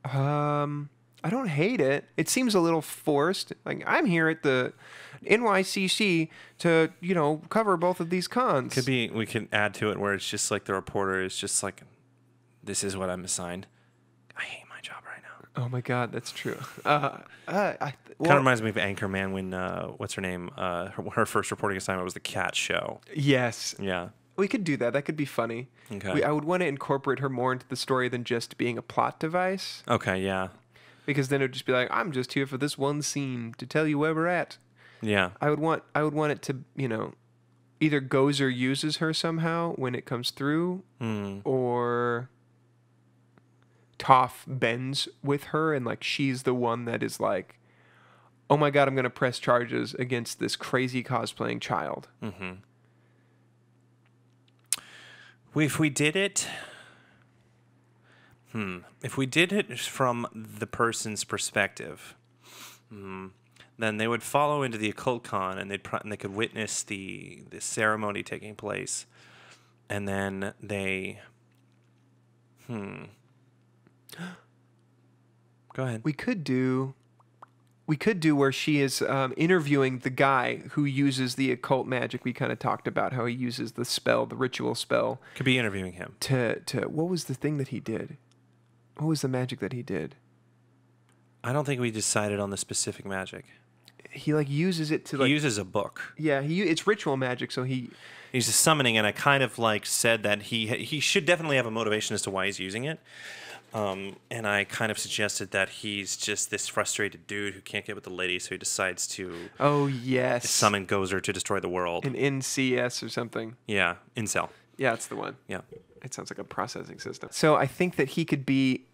I don't hate it. It seems a little forced. Like, I'm here at the NYCC to, cover both of these cons. Could be, we can add to it where it's just like the reporter is just like, this is what I'm assigned. I hate my job right now. Oh my God, that's true. Kind of reminds me of Anchorman when, what's her name? Her first reporting assignment was the cat show. Yes. Yeah. We could do that. That could be funny. Okay. I would want to incorporate her more into the story than just being a plot device. Okay, yeah. Because then it would just be like, I'm just here for this one scene to tell you where we're at. Yeah. I would want it to, either Gozer uses her somehow when it comes through, or Toph bends with her and like she's the one that is like, oh my God, I'm gonna press charges against this crazy cosplaying child. Mm-hmm. If we did it. If we did it from the person's perspective, then they would follow into the occult con, and they could witness the ceremony taking place, and then they. Go ahead. We could do where she is interviewing the guy who uses the occult magic. We kind of talked about how he uses the spell, the ritual spell. Could be interviewing him. To what was the thing that he did? What was the magic that he did? I don't think we decided on the specific magic. He like uses it to like. He uses a book. Yeah, it's ritual magic, so he's just summoning, and I kind of like said that he should definitely have a motivation as to why he's using it. And I kind of suggested that he's just this frustrated dude who can't get with the lady, so he decides to summon Gozer to destroy the world. An NCS or something. Yeah, incel. Yeah, that's the one. Yeah. It sounds like a processing system. So I think that he could be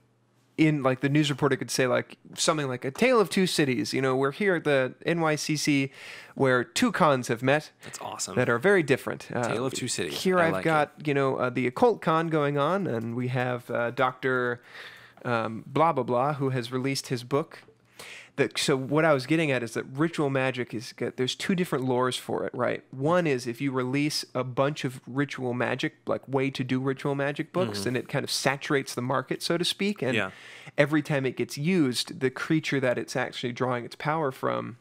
in, like, the news reporter could say, like, something like a tale of two cities. We're here at the NYCC where two cons have met. That's awesome. That are very different. Tale of two cities. Here I've got, the occult con going on, and we have Dr. Blah, blah, blah, who has released his book. So what I was getting at is that ritual magic there's two different lores for it, right? One is if you release a bunch of ritual magic, like way to do ritual magic books, and it kind of saturates the market, so to speak. And every time it gets used, the creature that it's actually drawing its power from,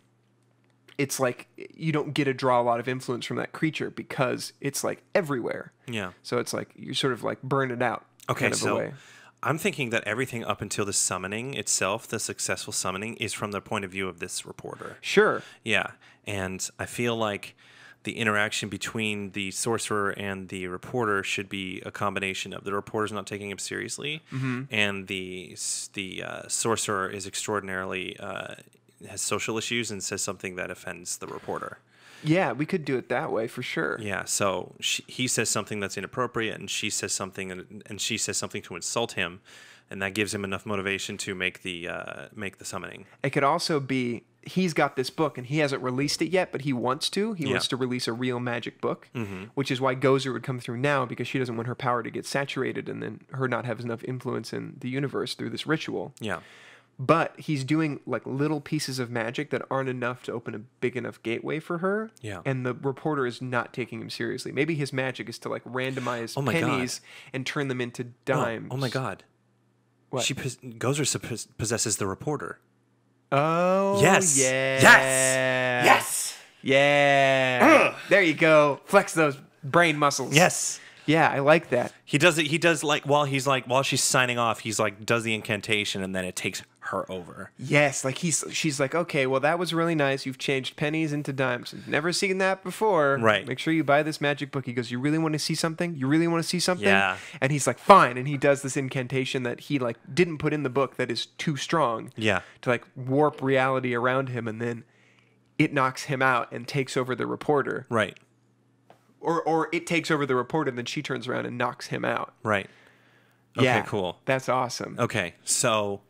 it's like you don't get to draw a lot of influence from that creature because it's like everywhere. Yeah. So it's like you sort of like burn it out. Okay, kind of a way. I'm thinking that everything up until the summoning itself, the successful summoning, is from the point of view of this reporter. Sure. Yeah. And I feel like the interaction between the sorcerer and the reporter should be a combination of the reporter's not taking him seriously, and the sorcerer is extraordinarily has social issues and says something that offends the reporter. Yeah, we could do it that way for sure. Yeah, so he says something that's inappropriate, and she says something, and she says something to insult him, and that gives him enough motivation to make the summoning. It could also be he's got this book and he hasn't released it yet, but he wants to. He wants to release a real magic book, which is why Gozer would come through now, because she doesn't want her power to get saturated and then her not have enough influence in the universe through this ritual. Yeah. But he's doing like little pieces of magic that aren't enough to open a big enough gateway for her. Yeah. And the reporter is not taking him seriously. Maybe his magic is to like randomize pennies and turn them into dimes. Oh my God. What? Gozer possesses the reporter. Oh, yes. Yeah. Yes. Yes. Yeah. There you go. Flex those brain muscles. Yes. Yeah, I like that. He does it. He does while she's signing off, he's like does the incantation, and then it takes her over. Yes, like she's like, okay, well that was really nice. You've changed pennies into dimes. Never seen that before. Right. Make sure you buy this magic book. He goes, you really want to see something? You really want to see something? Yeah. And he's like, fine. And he does this incantation that he like didn't put in the book that is too strong. Yeah. To like warp reality around him, and then it knocks him out and takes over the reporter. Right. Or it takes over the reporter, and then she turns around and knocks him out. Right. Okay, yeah, cool. That's awesome. Okay, so...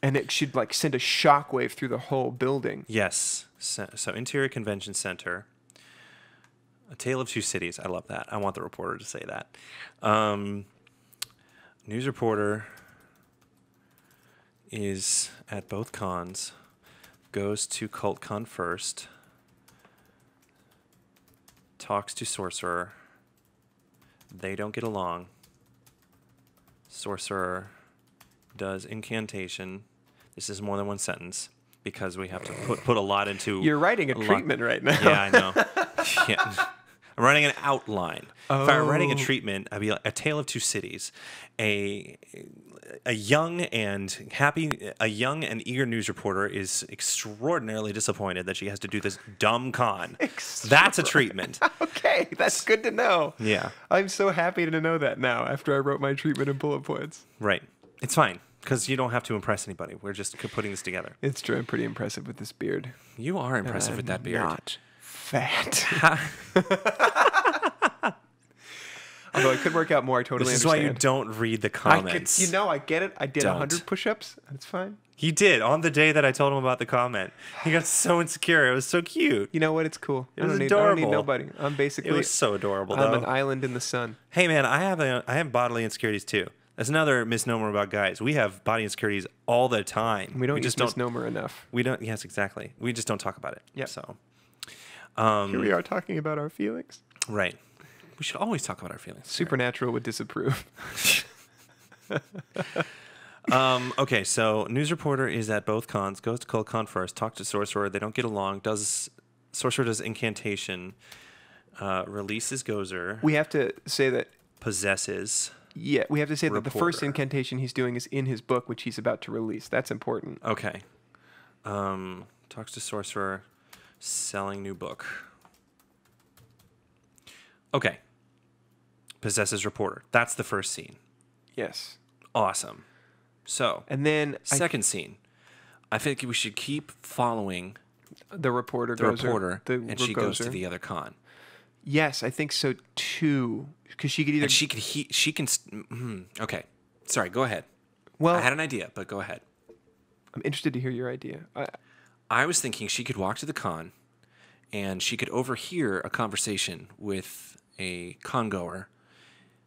And it should, like, send a shockwave through the whole building. Yes. So Interior Convention Center. A Tale of Two Cities. I love that. I want the reporter to say that. News reporter is at both cons, goes to CultCon first, talks to Sorcerer. They don't get along. Sorcerer does incantation. This is more than one sentence because we have to put a lot into... You're writing a treatment right now. Yeah, I know. Yeah. I'm writing an outline. Oh. If I were writing a treatment, I'd be like, A Tale of Two Cities. A young and eager news reporter is extraordinarily disappointed that she has to do this dumb con. That's a treatment. Okay, that's good to know. Yeah. I'm so happy to know that now after I wrote my treatment in bullet points. Right. It's fine, because you don't have to impress anybody. We're just putting this together. It's true. I'm pretty impressive with this beard. You are impressive with that beard. Not fat. Although I could work out more, I totally This is understand. why you don't read the comments. I get it. I did Don't. 100 push-ups. That's fine. He did on the day that I told him about the comment. He got so insecure. It was so cute. You know what? It's cool. It was I don't adorable. need nobody. I'm basically... It was so adorable, I'm though. an island in the sun. Hey, man, I have bodily insecurities, too. That's another misnomer about guys. We have body insecurities all the time. We don't use misnomer enough. We don't. Yes, exactly. We just don't talk about it. Yeah. So here we are talking about our feelings. right. We should always talk about our feelings. Supernatural would disapprove. Okay, so news reporter is at both cons, goes to CultCon first, talks to Sorcerer. They don't get along. Sorcerer does incantation, releases Gozer, We have to say that... possesses. Yeah, we have to say that the first Reporter. incantation he's doing is in his book, which he's about to release. That's important. Okay. Talks to Sorcerer, selling new book. Okay. Possesses reporter. That's the first scene. Yes. Awesome. So, And then second scene. I think we should keep following the reporter the goes... reporter, and she goes to Gozer. the other con. Yes, I think so, too. Because she could either... And she can... Okay. Sorry, go ahead. Well, I had an idea, but go ahead. I'm interested to hear your idea. I was thinking she could walk to the con, and she could overhear a conversation with a con-goer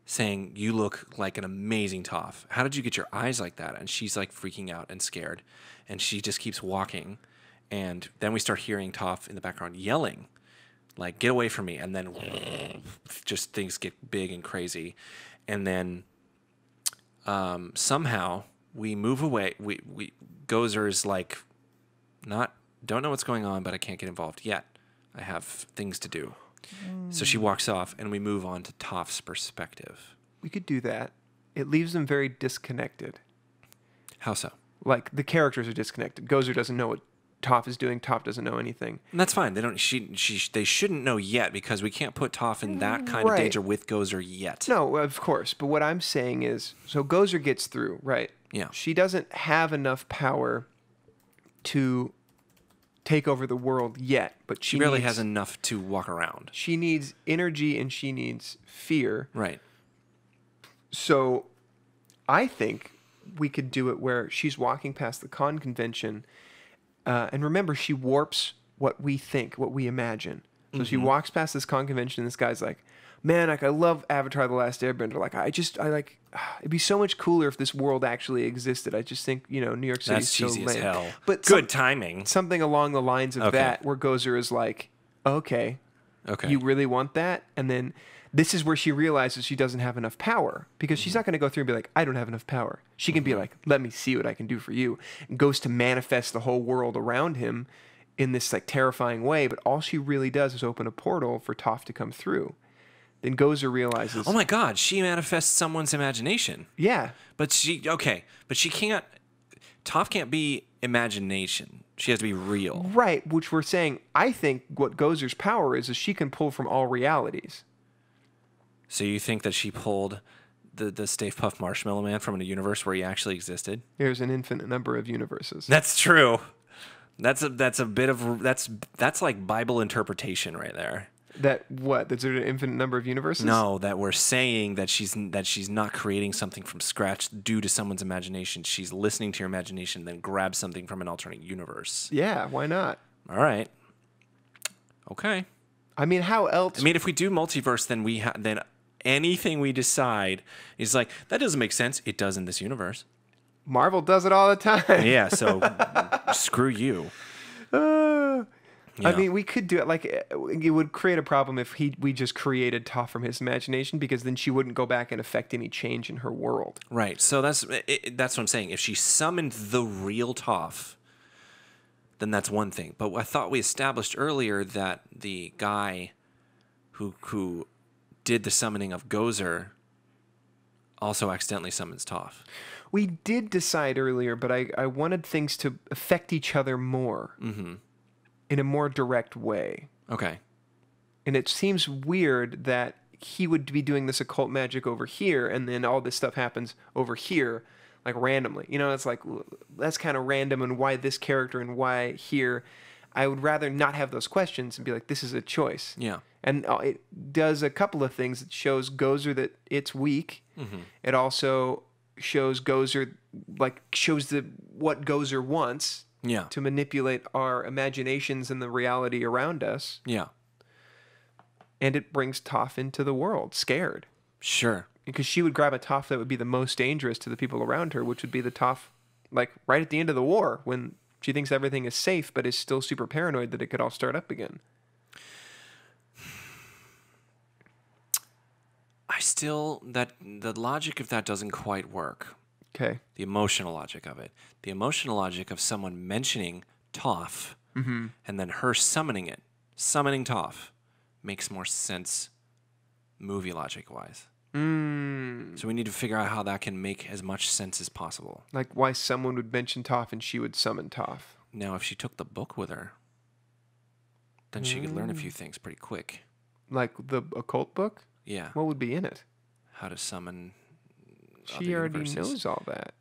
saying, "You look like an amazing Toph. How did you get your eyes like that?" And she's like freaking out and scared, and she just keeps walking, and then we start hearing Toph in the background yelling, like, "Get away from me!" And then just things get big and crazy, and then somehow we move away. We Gozer's like, don't know what's going on, but I can't get involved yet. I have things to do. So she walks off, and we move on to Toph's perspective. We could do that. It leaves them very disconnected. How so? Like, the characters are disconnected. Gozer doesn't know what Toph is doing. Toph doesn't know anything. And that's fine. They don't. They shouldn't know yet because we can't put Toph in that kind of Right. danger with Gozer yet. No, of course. But what I'm saying is, so Gozer gets through, right? Yeah. She doesn't have enough power to take over the world yet, but She barely has enough to walk around. She needs energy and she needs fear. Right. So I think we could do it where she's walking past the con convention, and remember, she warps what we think, what we imagine. So she walks past this con convention, and this guy's like, "Man, like, I love Avatar: The Last Airbender. Like, it'd be so much cooler if this world actually existed. I just think, New York City's That's so cheesy as lame." hell. But Good timing. something along the lines of Okay. that, where Gozer is like, "Okay, Okay. you really want that?" And then this is where she realizes she doesn't have enough power, because she's not going to go through and be like, "I don't have enough power." She can be like, "Let me see what I can do for you," and goes to manifest the whole world around him in this like terrifying way. But all she really does is open a portal for Toph to come through. Then Gozer realizes, Oh my God! She manifests someone's imagination. yeah, But she can't. Toph can't be imagination. She has to be real. right. Which we're saying, I think what Gozer's power is she can pull from all realities. So you think that she pulled the Stave Puft Marshmallow Man from a universe where he actually existed? There's an infinite number of universes. That's true. That's a bit of that's like Bible interpretation right there. There's an infinite number of universes? No, that we're saying that she's not creating something from scratch due to someone's imagination. She's listening to your imagination, then grabs something from an alternate universe. Yeah, why not? All right. Okay. I mean, how else? I mean, if we do multiverse, then then anything we decide is like, that doesn't make sense. It does in this universe. Marvel does it all the time. Yeah, so screw you. I mean, we could do it. Like, it would create a problem if we just created Toph from his imagination, because then she wouldn't go back and affect any change in her world. Right. So that's what I'm saying. If she summoned the real Toph, then that's one thing. But I thought we established earlier that the guy who did the summoning of Gozer also accidentally summons Toph. We did decide earlier, but I wanted things to affect each other more. Mm-hmm. In a more direct way. Okay. And it seems weird that he would be doing this occult magic over here, and then all this stuff happens over here, like randomly. You know, it's like, that's kind of random, and why this character and why here. I would rather not have those questions and be like, this is a choice. Yeah. And it does a couple of things. It shows Gozer that it's weak. Mm-hmm. It also shows Gozer, like, shows what Gozer wants. Yeah. To manipulate our imaginations and the reality around us. Yeah. And it brings Toph into the world, scared. Sure. Because she would grab a Toph that would be the most dangerous to the people around her, which would be the Toph, like, right at the end of the war, when she thinks everything is safe, but is still super paranoid that it could all start up again. The logic of that doesn't quite work. Okay. The emotional logic of it. The emotional logic of someone mentioning Toph and then her summoning Toph, makes more sense movie logic-wise. So we need to figure out how that can make as much sense as possible. Like why someone would mention Toph and she would summon Toph. Now, if she took the book with her, then she could learn a few things pretty quick. Like the occult book? Yeah. What would be in it? How to summon She already knows all that.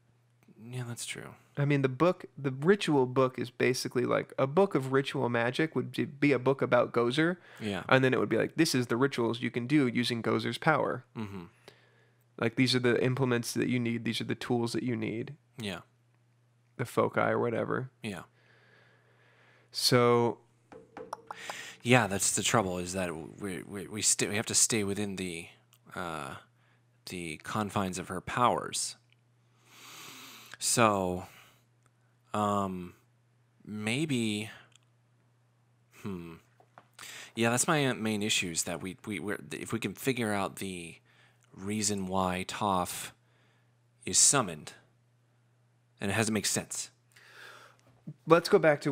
Yeah, that's true. I mean, the ritual book is basically like a book of ritual magic would be a book about Gozer. Yeah. And then it would be like, this is the rituals you can do using Gozer's power. Mm-hmm. Like, these are the implements that you need. These are the tools that you need. Yeah. The foci or whatever. Yeah. So. Yeah, that's the trouble, is that we have to stay within the confines of her powers. So, maybe, yeah, that's my main issue, is that if we can figure out the reason why Toph is summoned, and it has to make sense. Let's go back to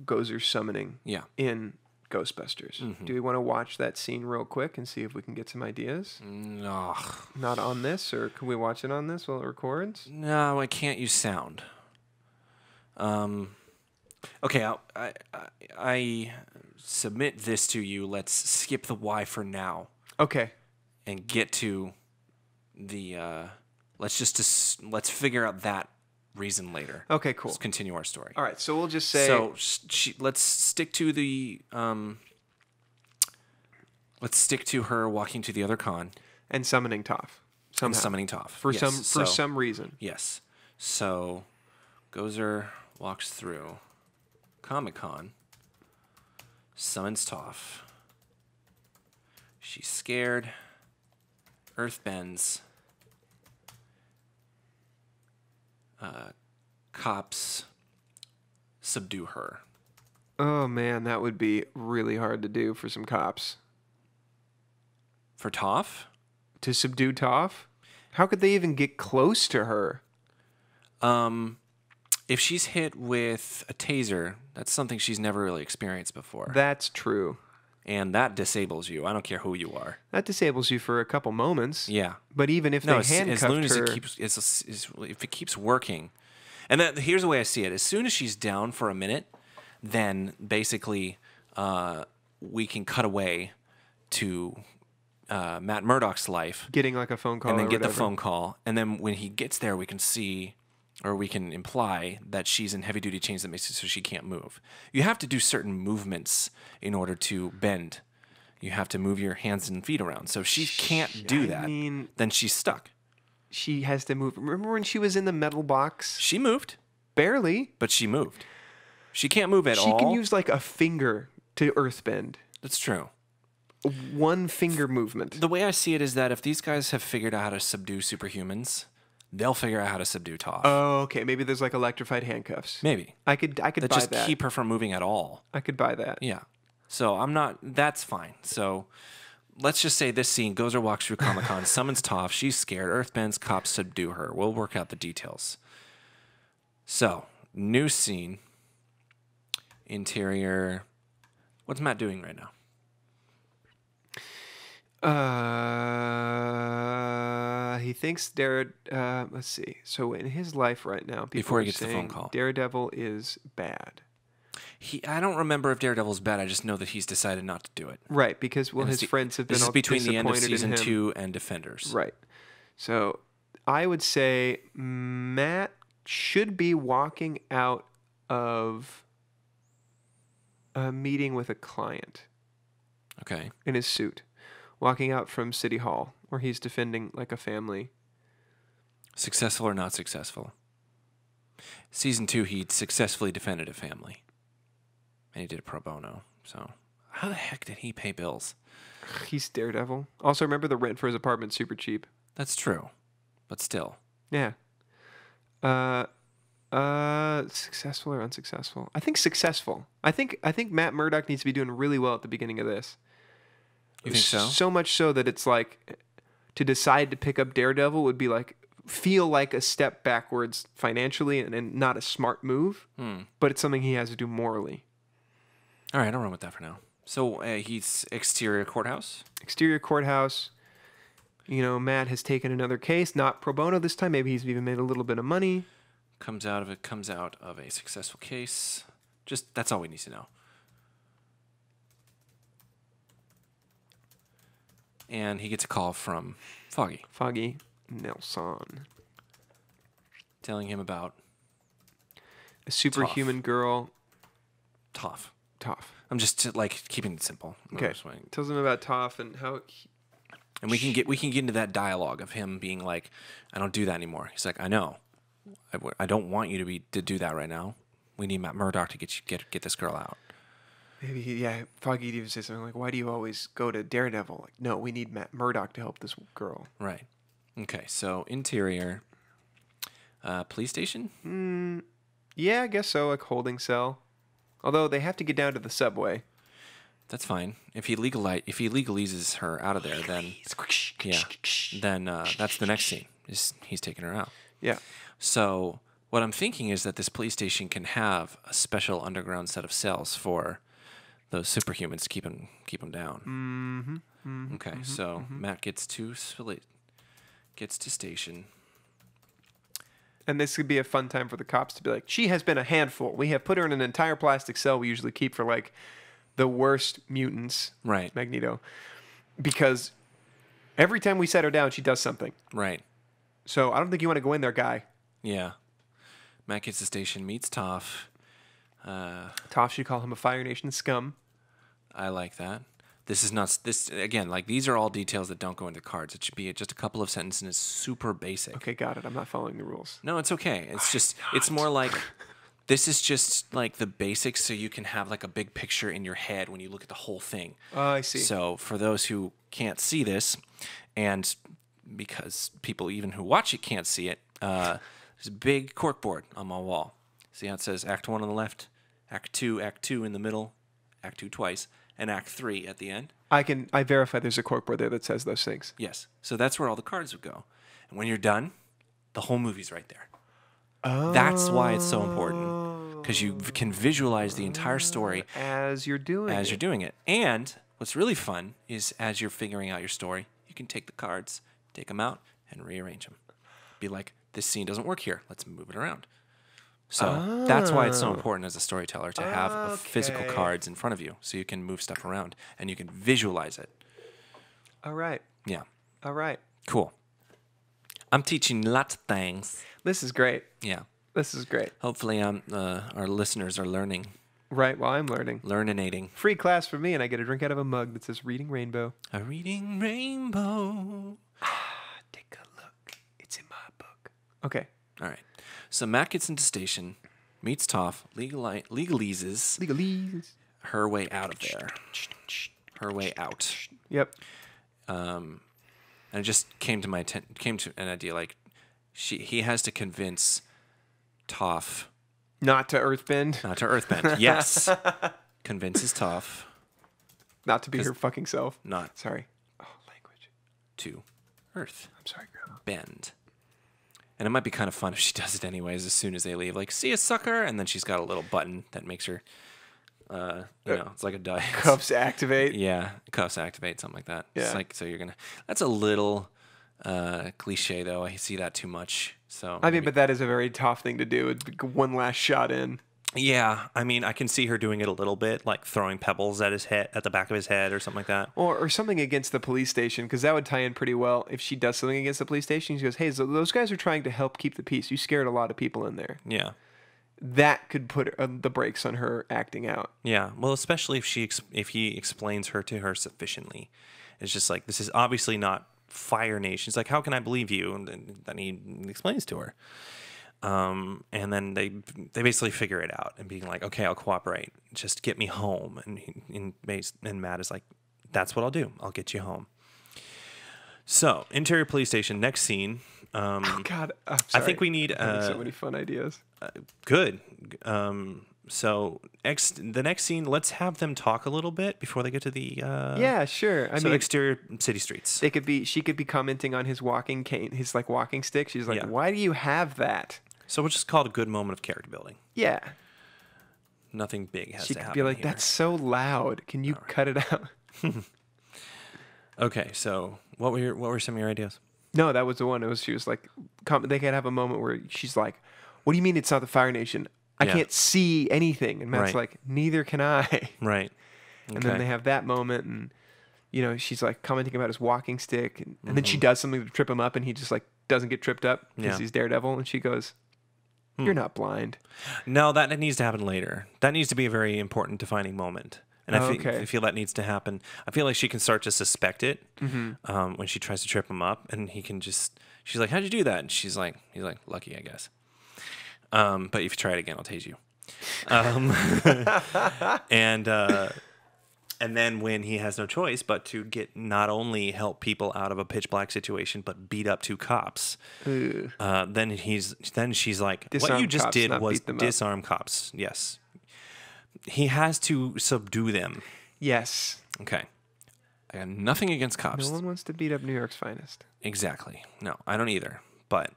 Gozer's summoning. Yeah. In Ghostbusters. Mm-hmm. Do we want to watch that scene real quick and see if we can get some ideas? No. Not on this, or can we watch it on this while it records? No, I can't use sound. Okay, I submit this to you. Let's skip the why for now. Okay. And get to the let's figure out that reason later. Okay, cool. Let's continue our story. All right, so we'll just say. So let's stick to the let's stick to her walking to the other con and summoning Toph. Somehow. And summoning Toph for some reason. Yes. So Gozer walks through Comic-Con, summons Toph. She's scared. Earth bends. Cops subdue her. Oh man, that would be really hard to do for some cops. For Toph? To subdue Toph? How could they even get close to her? If she's hit with a taser, that's something she's never really experienced before. That's true. And that disables you. I don't care who you are. That disables you for a couple moments. Yeah. But even if they handcuffed as long as her... if it keeps working. And here's the way I see it. As soon as she's down for a minute, then basically we can cut away to Matt Murdock's life. Getting like a phone call. And then get the phone call. And then when he gets there, we can see, or we can imply that she's in heavy-duty chains that makes it so she can't move. You have to do certain movements in order to bend. You have to move your hands and feet around. So if she can't do that, then she's stuck. She has to move. Remember when she was in the metal box? She moved. Barely. But she moved. She can't move at all. She can use like a finger to earthbend. That's true. One finger movement. The way I see it is that if these guys have figured out how to subdue superhumans, they'll figure out how to subdue Toph. Oh, okay. Maybe there's like electrified handcuffs. Maybe. I could that buy just that. keep her from moving at all. I could buy that. Yeah. So that's fine. So let's just say this scene, Gozer walks through Comic-Con, summons Toph, she's scared, earthbends, cops subdue her. We'll work out the details. So, new scene. Interior. What's Matt doing right now? He thinks let's see. So in his life right now, people Before he are gets the phone call. Daredevil is bad. I don't remember if Daredevil's bad. I just know that he's decided not to do it. Right, because his friends have been This is all between the end of disappointed in season him. 2 and Defenders. Right. So I would say Matt should be walking out of a meeting with a client. Okay. In his suit. Walking out from City Hall, where he's defending like a family. Successful or not successful? Season 2, he successfully defended a family. And he did it pro bono. So, how the heck did he pay bills? He's Daredevil. Also, remember the rent for his apartment super cheap. That's true. But still. Yeah. Successful or unsuccessful? I think successful. I think Matt Murdock needs to be doing really well at the beginning of this. You think so? So much so that it's like to decide to pick up Daredevil would be like feel like a step backwards financially and not a smart move, but it's something he has to do morally. All right, I'll run with that for now. So he's exterior courthouse? Exterior courthouse. You know, Matt has taken another case, not pro bono this time. Maybe he's even made a little bit of money. Comes out of a successful case. Just, that's all we need to know. And he gets a call from Foggy. Foggy Nelson. Telling him about a superhuman girl. Toph. I'm just like keeping it simple. Okay. Tells him about Toph and how. And we can get into that dialogue of him being like, "I don't do that anymore." He's like, "I know. I don't want you to do that right now. We need Matt Murdock to get this girl out." Maybe Foggy even say something like, "Why do you always go to Daredevil?" Like, no, we need Matt Murdock to help this girl. Right. Okay. So interior. Police station. Yeah, I guess so. Like holding cell. Although they have to get down to the subway. That's fine. If he legalizes her out of there, then that's the next scene. He's taking her out. Yeah. So what I'm thinking is that this police station can have a special underground set of cells for those superhumans to keep them down. Okay. So Matt gets to station. And this could be a fun time for the cops to be like, she has been a handful. We have put her in an entire plastic cell we usually keep for like the worst mutants. Right. Magneto. Because every time we set her down, she does something. Right. So I don't think you want to go in there, guy. Yeah. Matt gets to station, meets Toph. Toph should call him a Fire Nation scum. I like that. This is not this again. Like these are all details that don't go into cards. It should be just a couple of sentences and it's super basic. Okay, got it. I'm not following the rules. No, it's okay. It's it's more like this is just like the basics, so you can have like a big picture in your head when you look at the whole thing. Oh, I see. So for those who can't see this, and because people even who watch it can't see it, there's a big corkboard on my wall. See how it says Act 1 on the left, Act 2 in the middle, Act 2 twice, and Act 3 at the end. I verify there's a corkboard there that says those things. Yes. So that's where all the cards would go. And when you're done, the whole movie's right there. Oh. That's why it's so important. Because you can visualize the entire story as you're doing it. And what's really fun is as you're figuring out your story, you can take the cards, take them out, and rearrange them. Be like, this scene doesn't work here. Let's move it around. So that's why it's so important as a storyteller to have a physical cards in front of you so you can move stuff around and you can visualize it. All right. Yeah. All right. Cool. I'm teaching lots of things. This is great. Yeah. This is great. Hopefully our listeners are learning. Right, well, I'm learning. Learninating. Free class for me, and I get a drink out of a mug that says Reading Rainbow. A reading rainbow. Take a look. It's in my book. Okay. All right. So Matt gets into station, meets Toph, legalizes her way out of there. Her way out. Yep. And it just came to an idea like he has to convince Toph Not to earthbend. not to earthbend. Yes. Convinces Toph Not to be her fucking self. not Sorry. Oh, language. to earth I'm sorry, Grandma. bend. And it might be kind of fun if she does it anyways as soon as they leave. Like, see a sucker, and then she's got a little button that makes her, it's like a dice. Cuffs activate. Yeah, cuffs activate, something like that. Yeah. It's like, so you're going to, that's a little cliche, though. I see that too much. So I mean, but that is a very tough thing to do. It's one last shot in. yeah, I mean, I can see her doing it a little bit, like throwing pebbles at his head, at the back of his head, or something like that. Or something against the police station, because that would tie in pretty well. If she does something against the police station, she goes, hey, so those guys are trying to help keep the peace. You scared a lot of people in there. Yeah, That could put the brakes on her acting out. yeah. Well, especially if he explains her to her sufficiently, it's just like, this is obviously not Fire Nation. It's like, how can I believe you? And then he explains to her. And then they basically figure it out and being like, okay, I'll cooperate. Just get me home. And Matt is like, that's what I'll do. I'll get you home. So, interior police station. Next scene. Oh God, I'm I sorry. think we need I'm having so many fun ideas. good. So the next scene, let's have them talk a little bit before they get to the Yeah, sure. I so mean, exterior city streets. she could be commenting on his walking cane, his like walking stick. She's like, Yeah. why do you have that? So we'll just call it a good moment of character building. Yeah. Nothing big has She to could happen be like, here. that's so loud. Can you cut it out? Okay, so what were some of your ideas? No, that was the one. She was like, they could have a moment where she's like, what do you mean it's not the Fire Nation? I Yeah. can't see anything. And Matt's Right. like, neither can I. Right. And then they have that moment, and she's like commenting about his walking stick, and then she does something to trip him up, and he just like doesn't get tripped up because Yeah. he's Daredevil, and she goes, "You're not blind." No, that needs to happen later. That needs to be a very important defining moment. And Okay. I feel that needs to happen. I feel like she can start to suspect it when she tries to trip him up, and she's like, "How'd you do that?" And he's like, "Lucky, I guess." But if you try it again, I'll tase you. And then when he has no choice but to not only help people out of a pitch black situation, but beat up two cops, then she's like, what Disarm you just cops, did not was beat them up. disarm cops. Yes. He has to subdue them. Yes. Okay. I got nothing against cops. No one wants to beat up New York's finest. Exactly. No, I don't either. But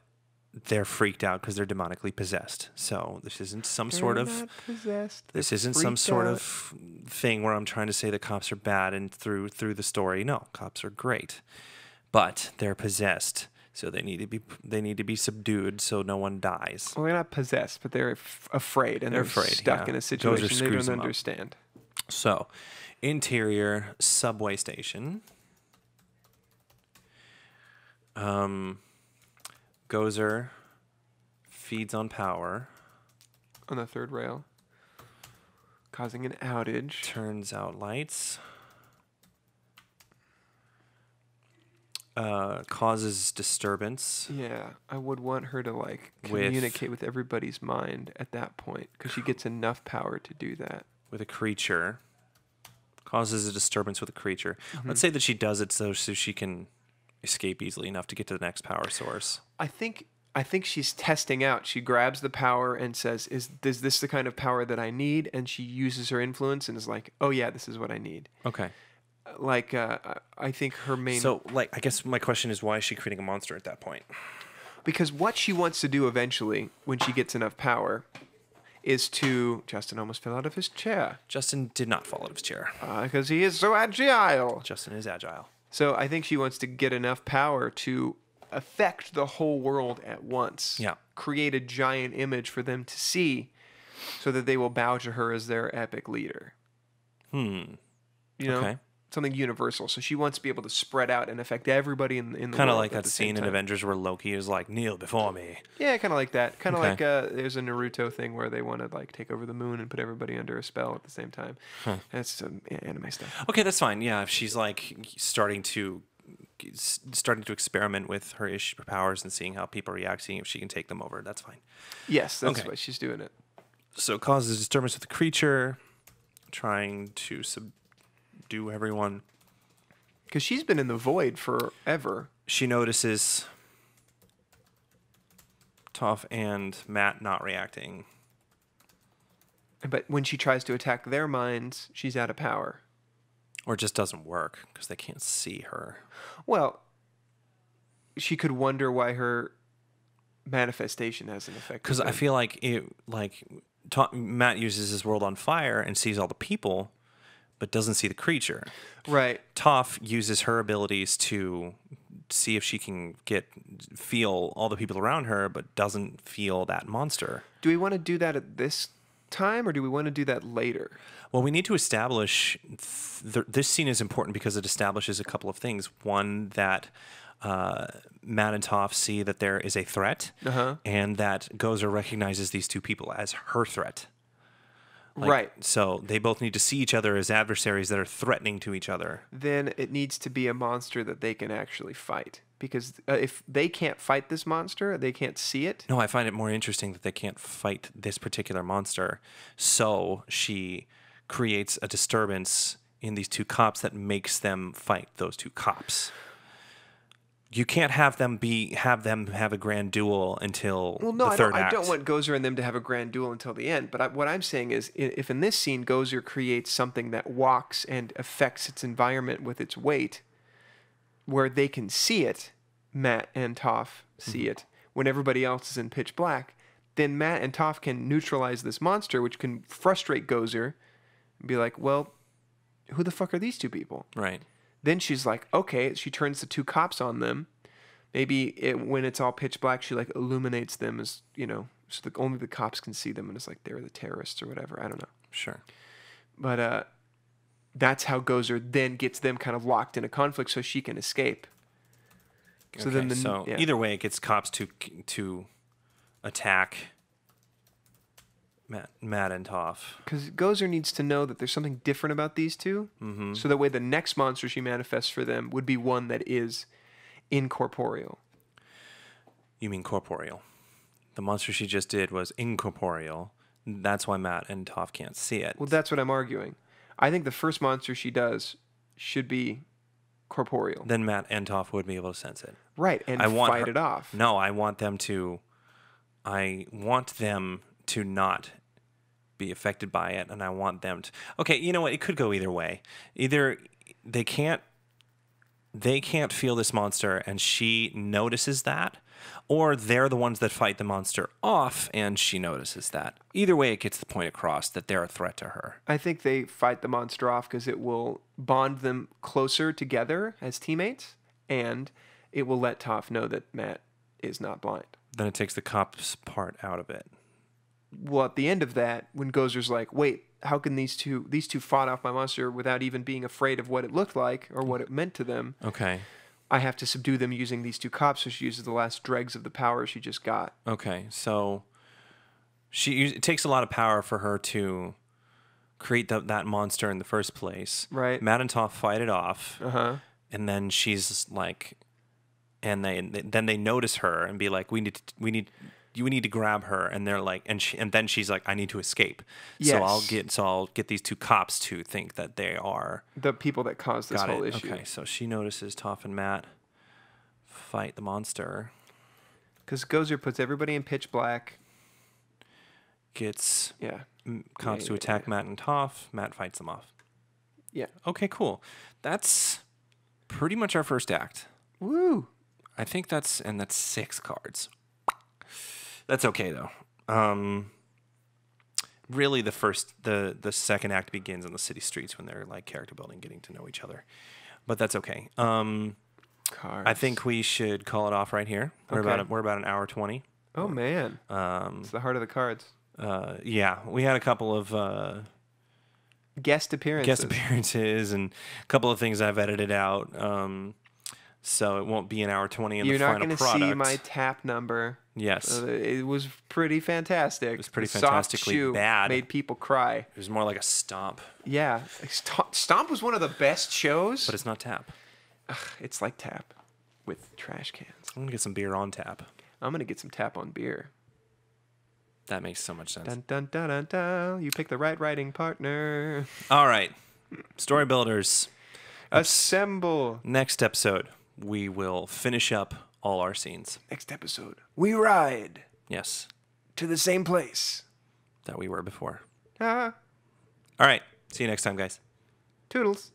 they're freaked out because they're demonically possessed. So this isn't some sort They're of not possessed. this They're isn't some freaked sort out. of thing where I'm trying to say the cops are bad and through the story. No, cops are great, but they're possessed, so they need to be subdued so no one dies. Well, they're not possessed, but they're afraid, and They're they're afraid, stuck yeah. in a Gozer situation they screws don't them up. understand. So, interior subway station. Gozer feeds on power. On the third rail, causing an outage. Turns out lights. Causes disturbance. Yeah, I would want her to like With- communicate with everybody's mind at that point, because she gets enough power to do that. With a creature. Causes a disturbance with a creature. Mm-hmm. Let's say that she does it so she can escape easily enough to get to the next power source. I think she's testing out. She grabs the power and says, "Is this the kind of power that I need?" And she uses her influence and is like, "Oh yeah, this is what I need." Okay. Like, I think her main So, like, I guess my question is, why is she creating a monster at that point? because what she wants to do eventually, when she gets enough power, is to Justin almost fell out of his chair Justin did not fall out of his chair. because he is so agile. Justin is agile. So I think she wants to get enough power to affect the whole world at once. Yeah. Create a giant image for them to see so that they will bow to her as their epic leader. You know? Okay. Something universal. So she wants to be able to spread out and affect everybody in the world. Kind of like at that the same scene in time. Avengers where Loki is like, kneel before me. Yeah, kind of like that. Kind of Okay. like there's a Naruto thing where they want to like take over the moon and put everybody under a spell at the same time. That's some anime stuff. Okay, that's fine. Yeah, if she's like starting to experiment with her powers and seeing how people react, seeing if she can take them over, that's fine. Yes, that's Okay. why she's doing it. So it causes disturbance with the creature, trying to subdue everyone. Because she's been in the void forever. She notices Toph and Matt not reacting. But when she tries to attack their minds, she's out of power. Or it just doesn't work because they can't see her. Well, she could wonder why her manifestation hasn't affected. Because I feel like Matt uses his world on fire and sees all the people, but doesn't see the creature. Right. Toph uses her abilities to see if she can feel all the people around her, but doesn't feel that monster. Do we want to do that at this time, or do we want to do that later? Well, we need to establish this scene is important because it establishes a couple of things. One, that Matt and Toph see that there is a threat, and that Gozer recognizes these two people as her threat. Right. So they both need to see each other as adversaries that are threatening to each other. Then it needs to be a monster that they can actually fight. Because if they can't fight this monster, they can't see it. No, I find it more interesting that they can't fight this particular monster. So she creates a disturbance in these two cops that makes them fight those two cops. You can't have them have a grand duel until the third act. I don't want Gozer and them to have a grand duel until the end. But what I'm saying is, if in this scene Gozer creates something that walks and affects its environment with its weight, where they can see it, Matt and Toph see it, when everybody else is in pitch black, then Matt and Toph can neutralize this monster, which can frustrate Gozer, and be like, well, who the fuck are these two people? Right. Then she's like, okay, she turns the two cops on them. Maybe when it's all pitch black, she like illuminates them as, so that only the cops can see them, and it's like they're the terrorists or whatever. I don't know. Sure. But that's how Gozer then gets them kind of locked in a conflict so she can escape. So either way, it gets cops to attack Matt and Toph. Because Gozer needs to know that there's something different about these two. So that way the next monster she manifests for them would be one that is incorporeal. You mean corporeal. The monster she just did was incorporeal. That's why Matt and Toph can't see it. Well, that's what I'm arguing. I think the first monster she does should be corporeal. Then Matt and Toph would be able to sense it. Right, and fight it off. No, I want them to not be affected by it, and I want them to... Okay, you know what? It could go either way. Either they can't feel this monster, and she notices that, or they're the ones that fight the monster off, and she notices that. Either way, it gets the point across that they're a threat to her. I think they fight the monster off because it will bond them closer together as teammates, and it will let Toph know that Matt is not blind. Then it takes the cops part out of it. Well, at the end of that, when Gozer's like, wait, how can these two fought off my monster without even being afraid of what it looked like or what it meant to them? Okay. I have to subdue them using these two cops, so she uses the last dregs of the power she just got. Okay, so it takes a lot of power for her to create that monster in the first place. Right. Matt and Toph fight it off. And then she's like, and then they notice her and be like, we need to grab her, and they're like, and then she's like, I need to escape. Yes. So I'll get these two cops to think that they are the people that caused this whole issue. Okay, so she notices Toph and Matt fight the monster. Because Gozer puts everybody in pitch black. Gets cops to attack Matt and Toph. Matt fights them off. Yeah. Okay, cool. That's pretty much our first act. Woo! I think that's 6 cards. That's okay though. Really, the second act begins on the city streets when they're like character building, getting to know each other. But that's okay. Cards. I think we should call it off right here. We're about an hour 20. Oh man. It's the heart of the cards. Yeah, we had a couple of guest appearances and a couple of things I've edited out. So it won't be an hour 20 in the final product. You're not going to see my tap number. Yes. It was pretty fantastic. It was pretty the fantastically soft shoe bad. Made people cry. It was more like a stomp. Yeah. Stomp was one of the best shows. But it's not tap. Ugh, it's like tap with trash cans. I'm going to get some beer on tap. I'm going to get some tap on beer. That makes so much sense. Dun, dun, dun, dun, dun. You pick the right writing partner. All right. Story builders. Assemble. Next episode, we will finish up all our scenes. Next episode, we ride Yes. to the same place. That we were before. Ah, All right. See you next time, guys. toodles.